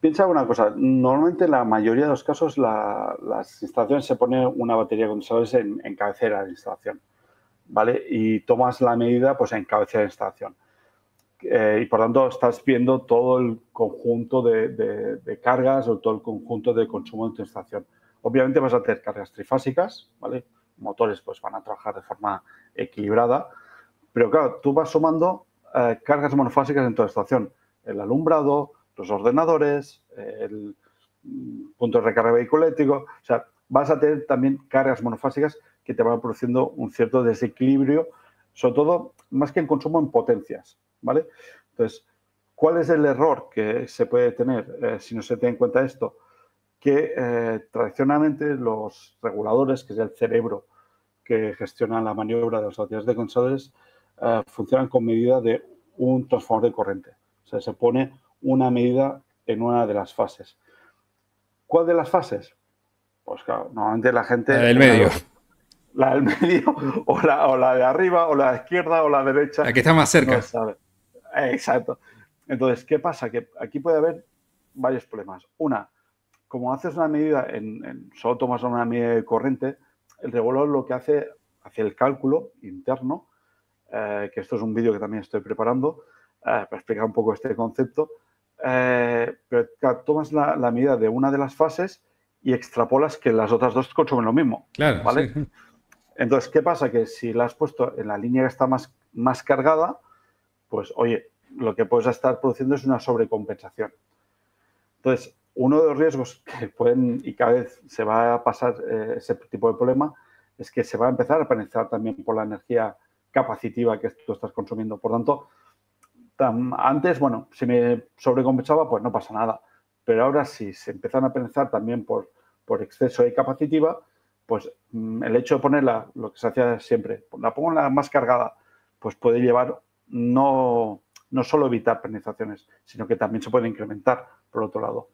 Piensa una cosa, normalmente en la mayoría de los casos las instalaciones se pone una batería de condensadores en cabecera de instalación, ¿vale? Y tomas la medida pues en cabecera de instalación. Y por tanto estás viendo todo el conjunto de cargas o todo el conjunto de consumo de tu instalación. Obviamente vas a tener cargas trifásicas, ¿vale? Motores pues van a trabajar de forma equilibrada, pero claro, tú vas sumando cargas monofásicas en toda la instalación. El alumbrado, los ordenadores, el punto de recarga vehículo eléctrico. O sea, vas a tener también cargas monofásicas que te van produciendo un cierto desequilibrio, sobre todo más que en consumo en potencias, ¿vale? Entonces, ¿cuál es el error que se puede tener si no se tiene en cuenta esto? Que tradicionalmente los reguladores, que es el cerebro que gestiona la maniobra de las baterías de condensadores, funcionan con medida de un transformador de corriente. O sea, se pone una medida en una de las fases. ¿Cuál de las fases? Pues claro, normalmente la La gente del tenga medio, dos. La del medio, o la de arriba, o la de izquierda, o la derecha, la que está más no cerca. sabe. Exacto. Entonces, ¿qué pasa? Que aquí puede haber varios problemas. Una, como haces una medida solo tomas una medida de corriente, el regulador lo que hace el cálculo interno, que esto es un vídeo que también estoy preparando para explicar un poco este concepto, pero claro, tomas la medida de una de las fases y extrapolas que las otras dos consumen lo mismo, Claro, sí. ¿vale? Entonces, ¿qué pasa? Que si la has puesto en la línea que está más cargada, pues, oye, lo que puedes estar produciendo es una sobrecompensación. Entonces, uno de los riesgos que pueden, y cada vez se va a pasar ese tipo de problema, es que se va a empezar a penalizar también por la energía capacitiva que tú estás consumiendo. Por tanto, antes, bueno, si me sobrecompensaba, pues no pasa nada. Pero ahora si se empiezan a penalizar también por exceso de capacitiva, pues el hecho de ponerla, lo que se hacía siempre, la pongo en la más cargada, pues puede llevar no solo evitar penalizaciones, sino que también se puede incrementar por otro lado.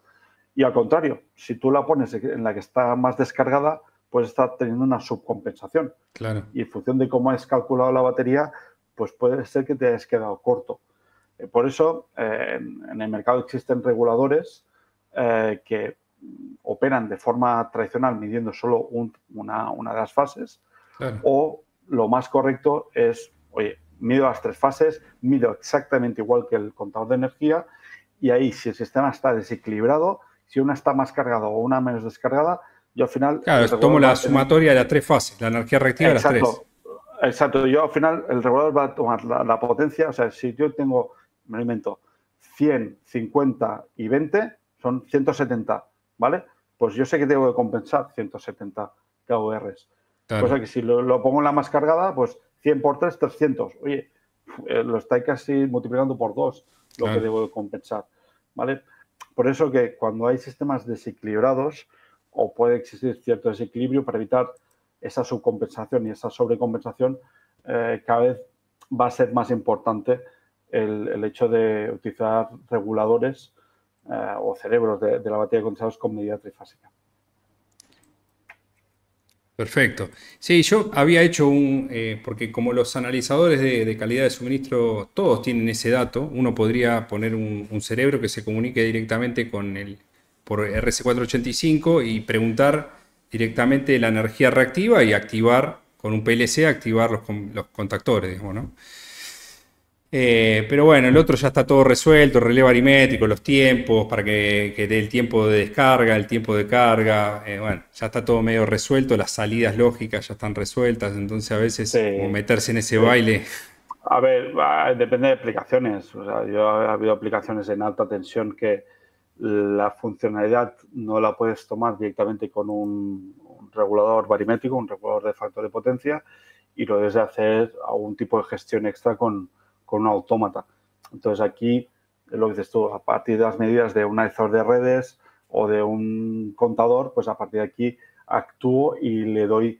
Y al contrario, si tú la pones en la que está más descargada, pues está teniendo una subcompensación. Claro. Y en función de cómo has calculado la batería, pues puede ser que te hayas quedado corto. Por eso, en el mercado existen reguladores que operan de forma tradicional midiendo solo una de las fases, Claro. o lo más correcto es, oye, mido las tres fases, mido exactamente igual que el contador de energía, y ahí si el sistema está desequilibrado, si una está más cargada o una menos descargada, yo al final Claro, el tomo regulador va la a tener. sumatoria de las tres fases, la energía reactiva de las tres. Exacto, exacto. Yo al final el regulador va a tomar la potencia, o sea, si yo tengo, me lo invento, 100, 50 y 20, son 170, ¿vale? Pues yo sé que tengo que compensar 170 kWh. Claro, Cosa que si lo pongo en la más cargada, pues 100 por 3, 300. Oye, lo estáis casi multiplicando por 2 lo que claro. debo de compensar, ¿vale? Por eso que cuando hay sistemas desequilibrados o puede existir cierto desequilibrio para evitar esa subcompensación y esa sobrecompensación, cada vez va a ser más importante el hecho de utilizar reguladores o cerebros de la batería de condensadores con medida trifásica. Perfecto. Sí, yo había hecho porque como los analizadores de calidad de suministro, todos tienen ese dato, uno podría poner un cerebro que se comunique directamente por RC485 y preguntar directamente la energía reactiva y activar, con un PLC, activar los contactores, digamos, ¿no? Pero bueno, el otro ya está todo resuelto, relevo aritmético, los tiempos, para que dé el tiempo de descarga, el tiempo de carga, bueno, ya está todo medio resuelto, las salidas lógicas ya están resueltas, entonces a veces como Sí, meterse en ese sí. baile. A ver, depende de aplicaciones. O sea, ha habido aplicaciones en alta tensión que la funcionalidad no la puedes tomar directamente con un regulador barimétrico, un regulador de factor de potencia, y lo debes de hacer algún tipo de gestión extra con un autómata. Entonces aquí, lo que dices tú, a partir de las medidas de un analizador de redes o de un contador, pues a partir de aquí actúo y le doy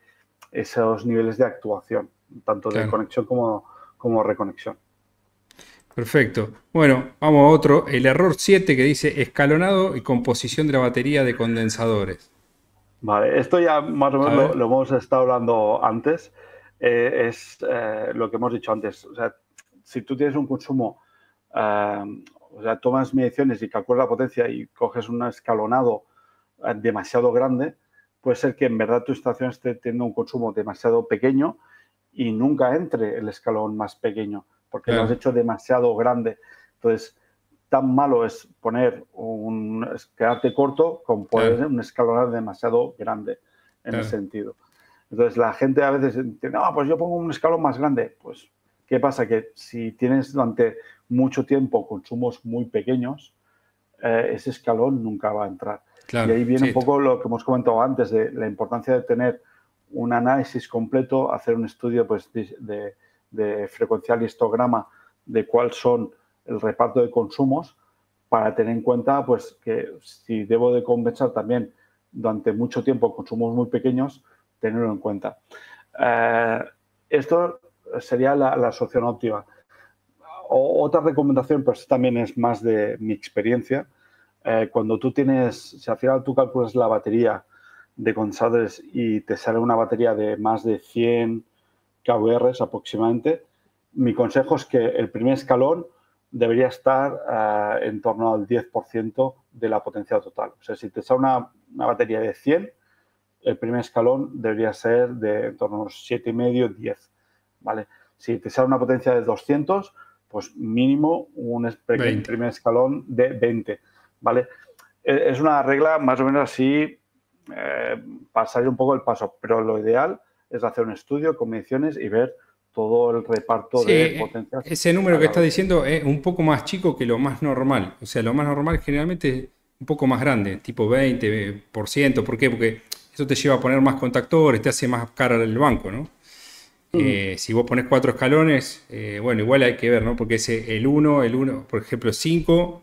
esos niveles de actuación, tanto de Claro. conexión como reconexión. Perfecto. Bueno, vamos a otro. El error 7 que dice escalonado y composición de la batería de condensadores. Vale, esto ya más o A menos ver. lo hemos estado hablando antes. Es lo que hemos dicho antes. O sea, si tú tienes un consumo, o sea, tomas mediciones y calculas la potencia y coges un escalonado demasiado grande, puede ser que en verdad tu instalación esté teniendo un consumo demasiado pequeño y nunca entre el escalón más pequeño, porque lo has Claro, hecho demasiado grande. Entonces, tan malo es quedarte corto como claro, poner un escalonado demasiado grande en ese claro, sentido. Entonces, la gente a veces dice, no, pues yo pongo un escalón más grande. Pues, ¿qué pasa? Que si tienes durante mucho tiempo consumos muy pequeños, ese escalón nunca va a entrar. Y claro. ahí viene un Sí, poco lo que hemos comentado antes de la importancia de tener un análisis completo, hacer un estudio pues, de frecuencial y histograma de cuáles son el reparto de consumos para tener en cuenta pues, que si debo de compensar también durante mucho tiempo consumos muy pequeños, tenerlo en cuenta. Esto sería la solución óptima. Otra recomendación, pues también es más de mi experiencia. Cuando tú tienes, si al final tú calculas la batería de condensadores y te sale una batería de más de 100 kWh aproximadamente, mi consejo es que el primer escalón debería estar en torno al 10% de la potencia total. O sea, si te sale una batería de 100, el primer escalón debería ser de en torno a unos 7,5, 10, ¿vale? Si te sale una potencia de 200, pues mínimo un 20. primer escalón de 20, ¿vale? Es una regla más o menos así, para salir un poco del paso, pero lo ideal es hacer un estudio con mediciones y ver todo el reparto Sí, de potencias ese número a que la estás vez. diciendo es un poco más chico que lo más normal. O sea, lo más normal generalmente es un poco más grande, tipo 20%. ¿Por qué? Porque eso te lleva a poner más contactores, te hace más cara el banco, ¿no? Si vos pones 4 escalones, bueno, igual hay que ver, ¿no? Porque ese, el uno, por ejemplo, 5,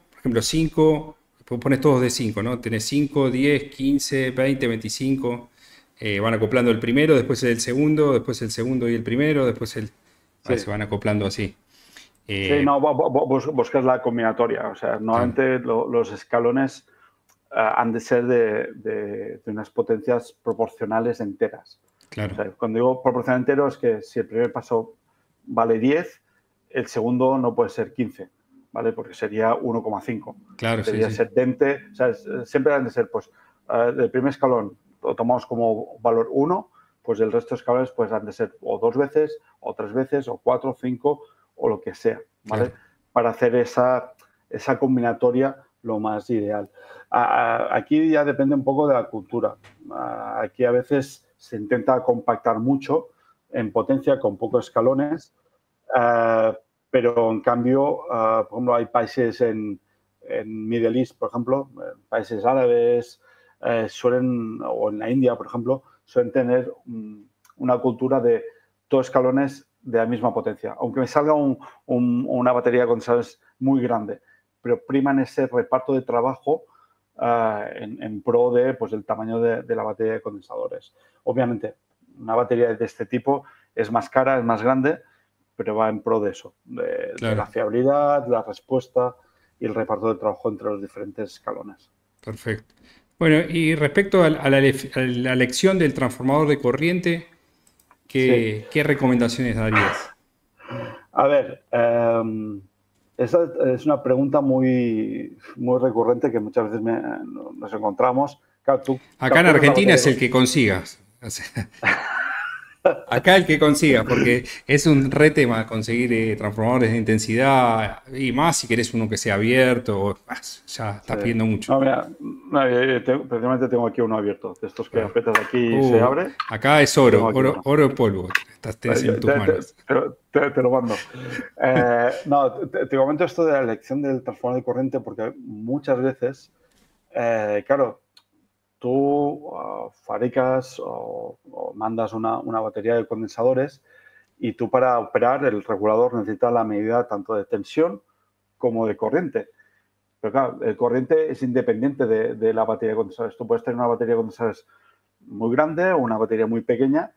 vos pones todos de 5, ¿no? Tenés 5, 10, 15, 20, 25, van acoplando el primero, después el segundo, después el segundo y el primero, después Sí. se van acoplando así. Sí, Eh, no, buscas la combinatoria. O sea, claro, normalmente los escalones han de ser de unas potencias proporcionales enteras. O claro, sea, cuando digo proporcional entero es que si el primer paso vale 10, el segundo no puede ser 15, ¿vale? Porque sería 1,5. claro, sí, Debería sí, ser 20. O sea, siempre han de ser, pues, el primer escalón lo tomamos como valor 1, pues el resto de escalones pues, han de ser o 2 veces, o 3 veces, o 4, 5, o lo que sea, ¿vale? claro. Para hacer esa combinatoria lo más ideal. Aquí ya depende un poco de la cultura. Aquí a veces se intenta compactar mucho en potencia con pocos escalones, eh, pero en cambio, por ejemplo, hay países en Middle East, por ejemplo, países árabes, o en la India, por ejemplo, suelen tener una cultura de dos escalones de la misma potencia. Aunque me salga una batería con condensadores muy grande, pero priman ese reparto de trabajo en pro de pues, el tamaño de la batería de condensadores. Obviamente, una batería de este tipo es más cara, es más grande, pero va en pro de eso, de la Claro, fiabilidad, la respuesta y el reparto de trabajo entre los diferentes escalones. perfecto. Bueno, y respecto a la elección del transformador de corriente, Sí. ¿qué recomendaciones darías? A ver, esa es una pregunta muy recurrente que muchas veces nos encontramos. Claro, tú Acá en calculas la Argentina batería. es el que consigas. O sea, acá el que consigas, porque es un re tema conseguir transformadores de intensidad y más si querés uno que sea abierto, ya Sí. estás pidiendo mucho. No, mira, no, precisamente tengo aquí uno abierto, de estos que Claro. aprietas aquí y se abre. Acá es Tengo oro, aquí oro, uno. oro en polvo. Tenés en tus manos. Te lo mando. No, te comento esto de la elección del transformador de corriente porque muchas veces, claro, tú fabricas o mandas una batería de condensadores y tú para operar el regulador necesita la medida tanto de tensión como de corriente. Pero claro, el corriente es independiente de la batería de condensadores. Tú puedes tener una batería de condensadores muy grande o una batería muy pequeña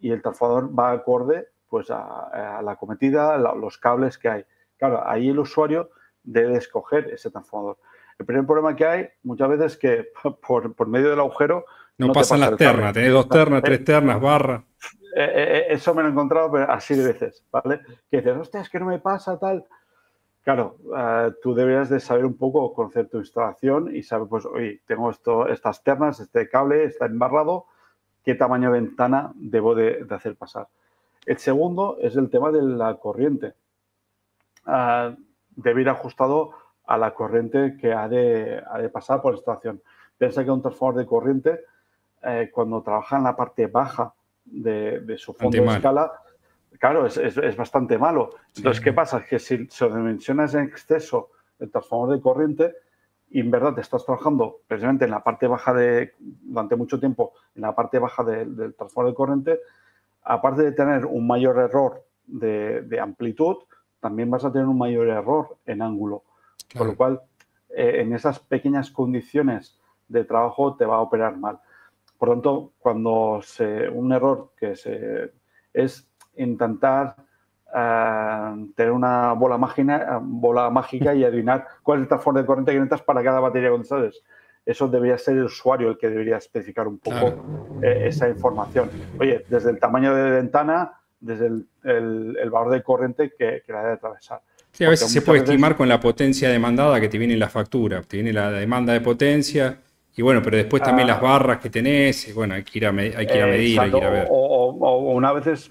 y el transformador va acorde pues, a la cometida, los cables que hay. Claro, ahí el usuario debe escoger ese transformador. El primer problema que hay muchas veces es que por medio del agujero No no te pasan pasa las el cable. ternas, tenés 2 ternas, 3 ternas, barra. Eso me lo he encontrado pero así de veces, ¿vale? Que dices, hostia, es que no me pasa tal. Claro, tú deberías de saber un poco, conocer tu instalación y saber, pues, oye, tengo estas ternas, este cable está embarrado, ¿qué tamaño de ventana debo de hacer pasar? El segundo es el tema de la corriente. Debe ir ajustado a la corriente que ha de pasar por la instalación. Piensa que un transformador de corriente, cuando trabaja en la parte baja de su fondo de Antemano. escala, claro, es bastante malo. Entonces, Sí, ¿qué pasa? Que si sobredimensionas en exceso el transformador de corriente y en verdad te estás trabajando precisamente en la parte baja durante mucho tiempo, en la parte baja del transformador de corriente, aparte de tener un mayor error de amplitud, también vas a tener un mayor error en ángulo. Con lo claro. cual, en esas pequeñas condiciones de trabajo te va a operar mal. Por lo tanto, un error es intentar tener una bola mágica y adivinar cuál es el transformador de corriente que necesitas para cada batería de condensadores. Eso debería ser el usuario el que debería especificar un poco Claro. esa información. Oye, desde el tamaño de ventana, desde el valor de corriente que la debe atravesar. Sí, a Porque veces se muchas puede veces... estimar con la potencia demandada que te viene en la factura. Te viene la demanda de potencia y bueno, pero después también las barras que tenés. Y bueno, hay que ir a, hay que ir a medir, hay que Exacto. ir a ver.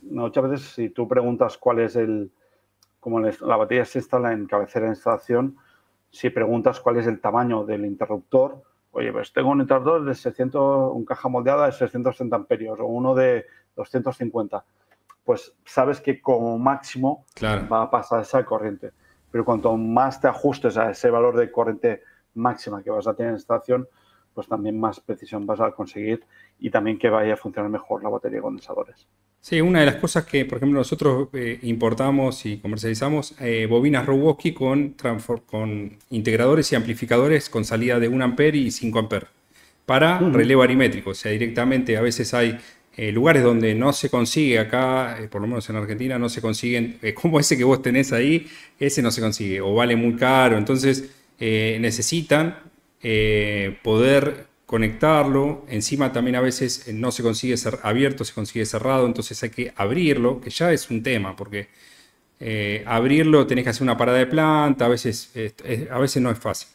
Muchas veces, si tú preguntas cuál es como la batería se instala en cabecera de instalación, si preguntas cuál es el tamaño del interruptor, oye, pues tengo un interruptor de 600, un caja moldeada de 630 amperios o uno de 250, pues sabes que como máximo Claro. va a pasar esa corriente. Pero cuanto más te ajustes a ese valor de corriente máxima que vas a tener en instalación, pues también más precisión vas a conseguir y también que vaya a funcionar mejor la batería de condensadores. Sí, una de las cosas que, por ejemplo, nosotros importamos y comercializamos bobinas Rowoski con integradores y amplificadores con salida de 1 ampere y 5 ampere para relevo aritmétrico. O sea, directamente a veces hay lugares donde no se consigue acá, por lo menos en Argentina, no se consiguen, como ese que vos tenés ahí, ese no se consigue o vale muy caro. Entonces necesitan poder conectarlo. Encima también a veces no se consigue abierto, se consigue cerrado, entonces hay que abrirlo, que ya es un tema, porque abrirlo tenés que hacer una parada de planta, a veces no es fácil.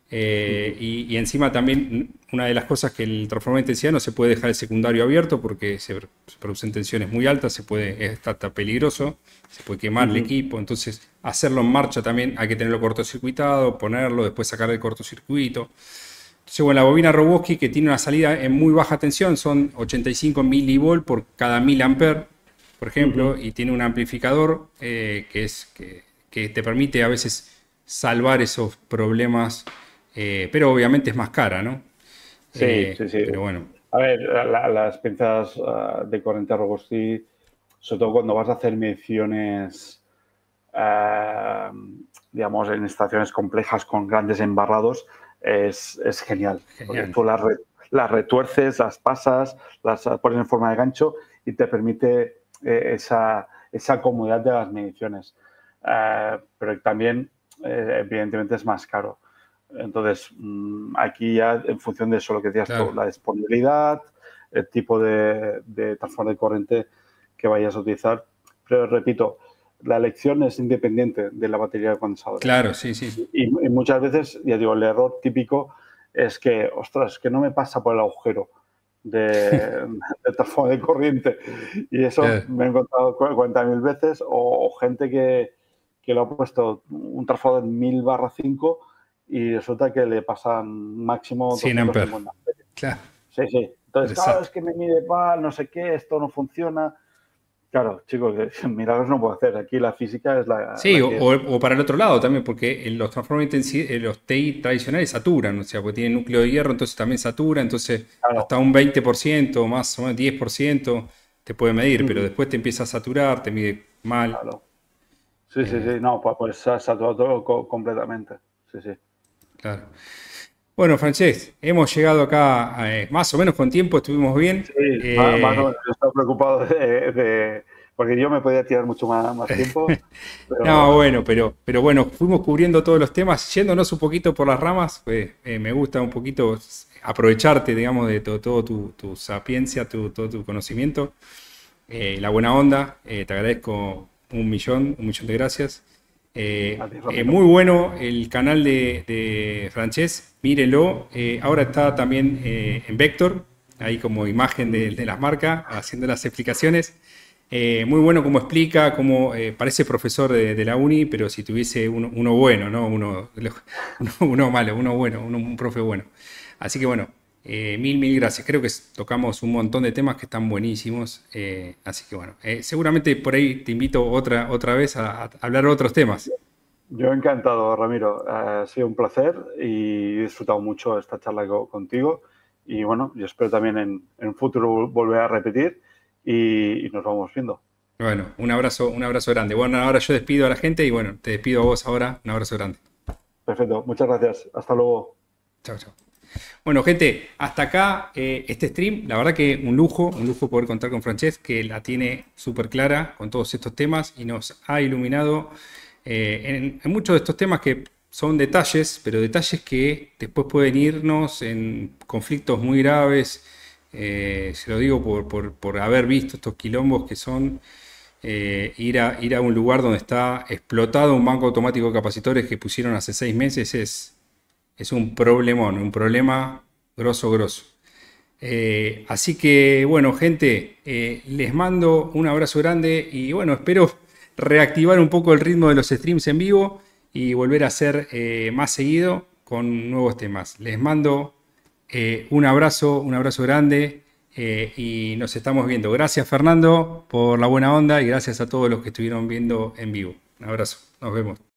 Y encima también una de las cosas que el transformador de intensidad no se puede dejar el secundario abierto porque se producen tensiones muy altas, está peligroso, se puede quemar el equipo, entonces hacerlo en marcha también hay que tenerlo cortocircuitado, ponerlo, después sacar el cortocircuito. Entonces, bueno, la bobina Rowoski que tiene una salida en muy baja tensión, son 85 milivolt por cada 1000 amperes, por ejemplo, y tiene un amplificador que te permite a veces salvar esos problemas, pero obviamente es más cara, ¿no? Sí, sí, sí. Pero bueno, A ver, las pinzas de corriente Rogosi, sobre todo cuando vas a hacer mediciones, eh, digamos, en estaciones complejas con grandes embarrados, es genial. Porque genial. tú las retuerces, las pasas, las pones en forma de gancho y te permite esa comodidad de las mediciones. Pero también, evidentemente, es más caro. Entonces, aquí ya en función de eso, lo que decías tú, Claro. la disponibilidad, el tipo de transformador de corriente que vayas a utilizar. Pero repito, la elección es independiente de la batería de condensadores. Claro, sí, sí. Y muchas veces, ya digo, el error típico es que, ostras, que no me pasa por el agujero de transformador de corriente. Y eso Claro. me he encontrado 40.000 veces o gente que lo ha puesto un transformador 1000/5 y resulta que le pasan máximo 100 amperes. 250 amperios. Claro. Sí, sí. Entonces, claro, Exacto. es que me mide mal, no sé qué, esto no funciona. Claro, chicos, milagros no puedo hacer. Aquí la física es Sí, la que es. o para el otro lado también, porque en los transformadores los TI tradicionales saturan, o sea, porque tienen núcleo de hierro, entonces también satura, entonces Claro. hasta un 20%, más o menos 10% te puede medir, pero después te empieza a saturar, te mide mal. Claro. Sí, sí, sí. No, pues se ha saturado todo completamente. Sí, sí. Claro. Bueno, Francesc, hemos llegado acá más o menos con tiempo, estuvimos bien. Sí, más o menos. Yo estaba preocupado porque yo me podía tirar mucho más tiempo. No, Pero bueno, pero bueno, fuimos cubriendo todos los temas, yéndonos un poquito por las ramas, pues me gusta un poquito aprovecharte, digamos, de todo tu sapiencia, todo tu conocimiento, la buena onda, te agradezco un millón de gracias. a ti, Ramiro. Muy bueno el canal de Francés, mírenlo, ahora está también en Vector, ahí como imagen de las marcas, haciendo las explicaciones. Muy bueno como explica, como parece profesor de la uni, pero si tuviese uno bueno, ¿no? Uno malo, uno bueno, un profe bueno. Así que bueno, mil gracias. Creo que tocamos un montón de temas que están buenísimos. Así que bueno, seguramente por ahí te invito otra vez a hablar de otros temas. Yo encantado, Ramiro. Ha sido un placer y he disfrutado mucho esta charla contigo. Y bueno, yo espero también en un futuro volver a repetir y nos vamos viendo. Bueno, un abrazo grande. Bueno, ahora yo despido a la gente y bueno, te despido a vos ahora. Un abrazo grande. Perfecto, muchas gracias. Hasta luego. Chao, chao. Bueno, gente, hasta acá este stream. La verdad que un lujo poder contar con Francesc, que la tiene súper clara con todos estos temas y nos ha iluminado en muchos de estos temas que son detalles, pero detalles que después pueden irnos en conflictos muy graves. Se lo digo por haber visto estos quilombos que son ir a un lugar donde está explotado un banco automático de capacitores que pusieron hace 6 meses es un problemón, un problema grosso. Así que, bueno, gente, les mando un abrazo grande y bueno, espero reactivar un poco el ritmo de los streams en vivo y volver a hacer más seguido con nuevos temas. Les mando un abrazo grande y nos estamos viendo. Gracias, Fernando, por la buena onda y gracias a todos los que estuvieron viendo en vivo. Un abrazo, nos vemos.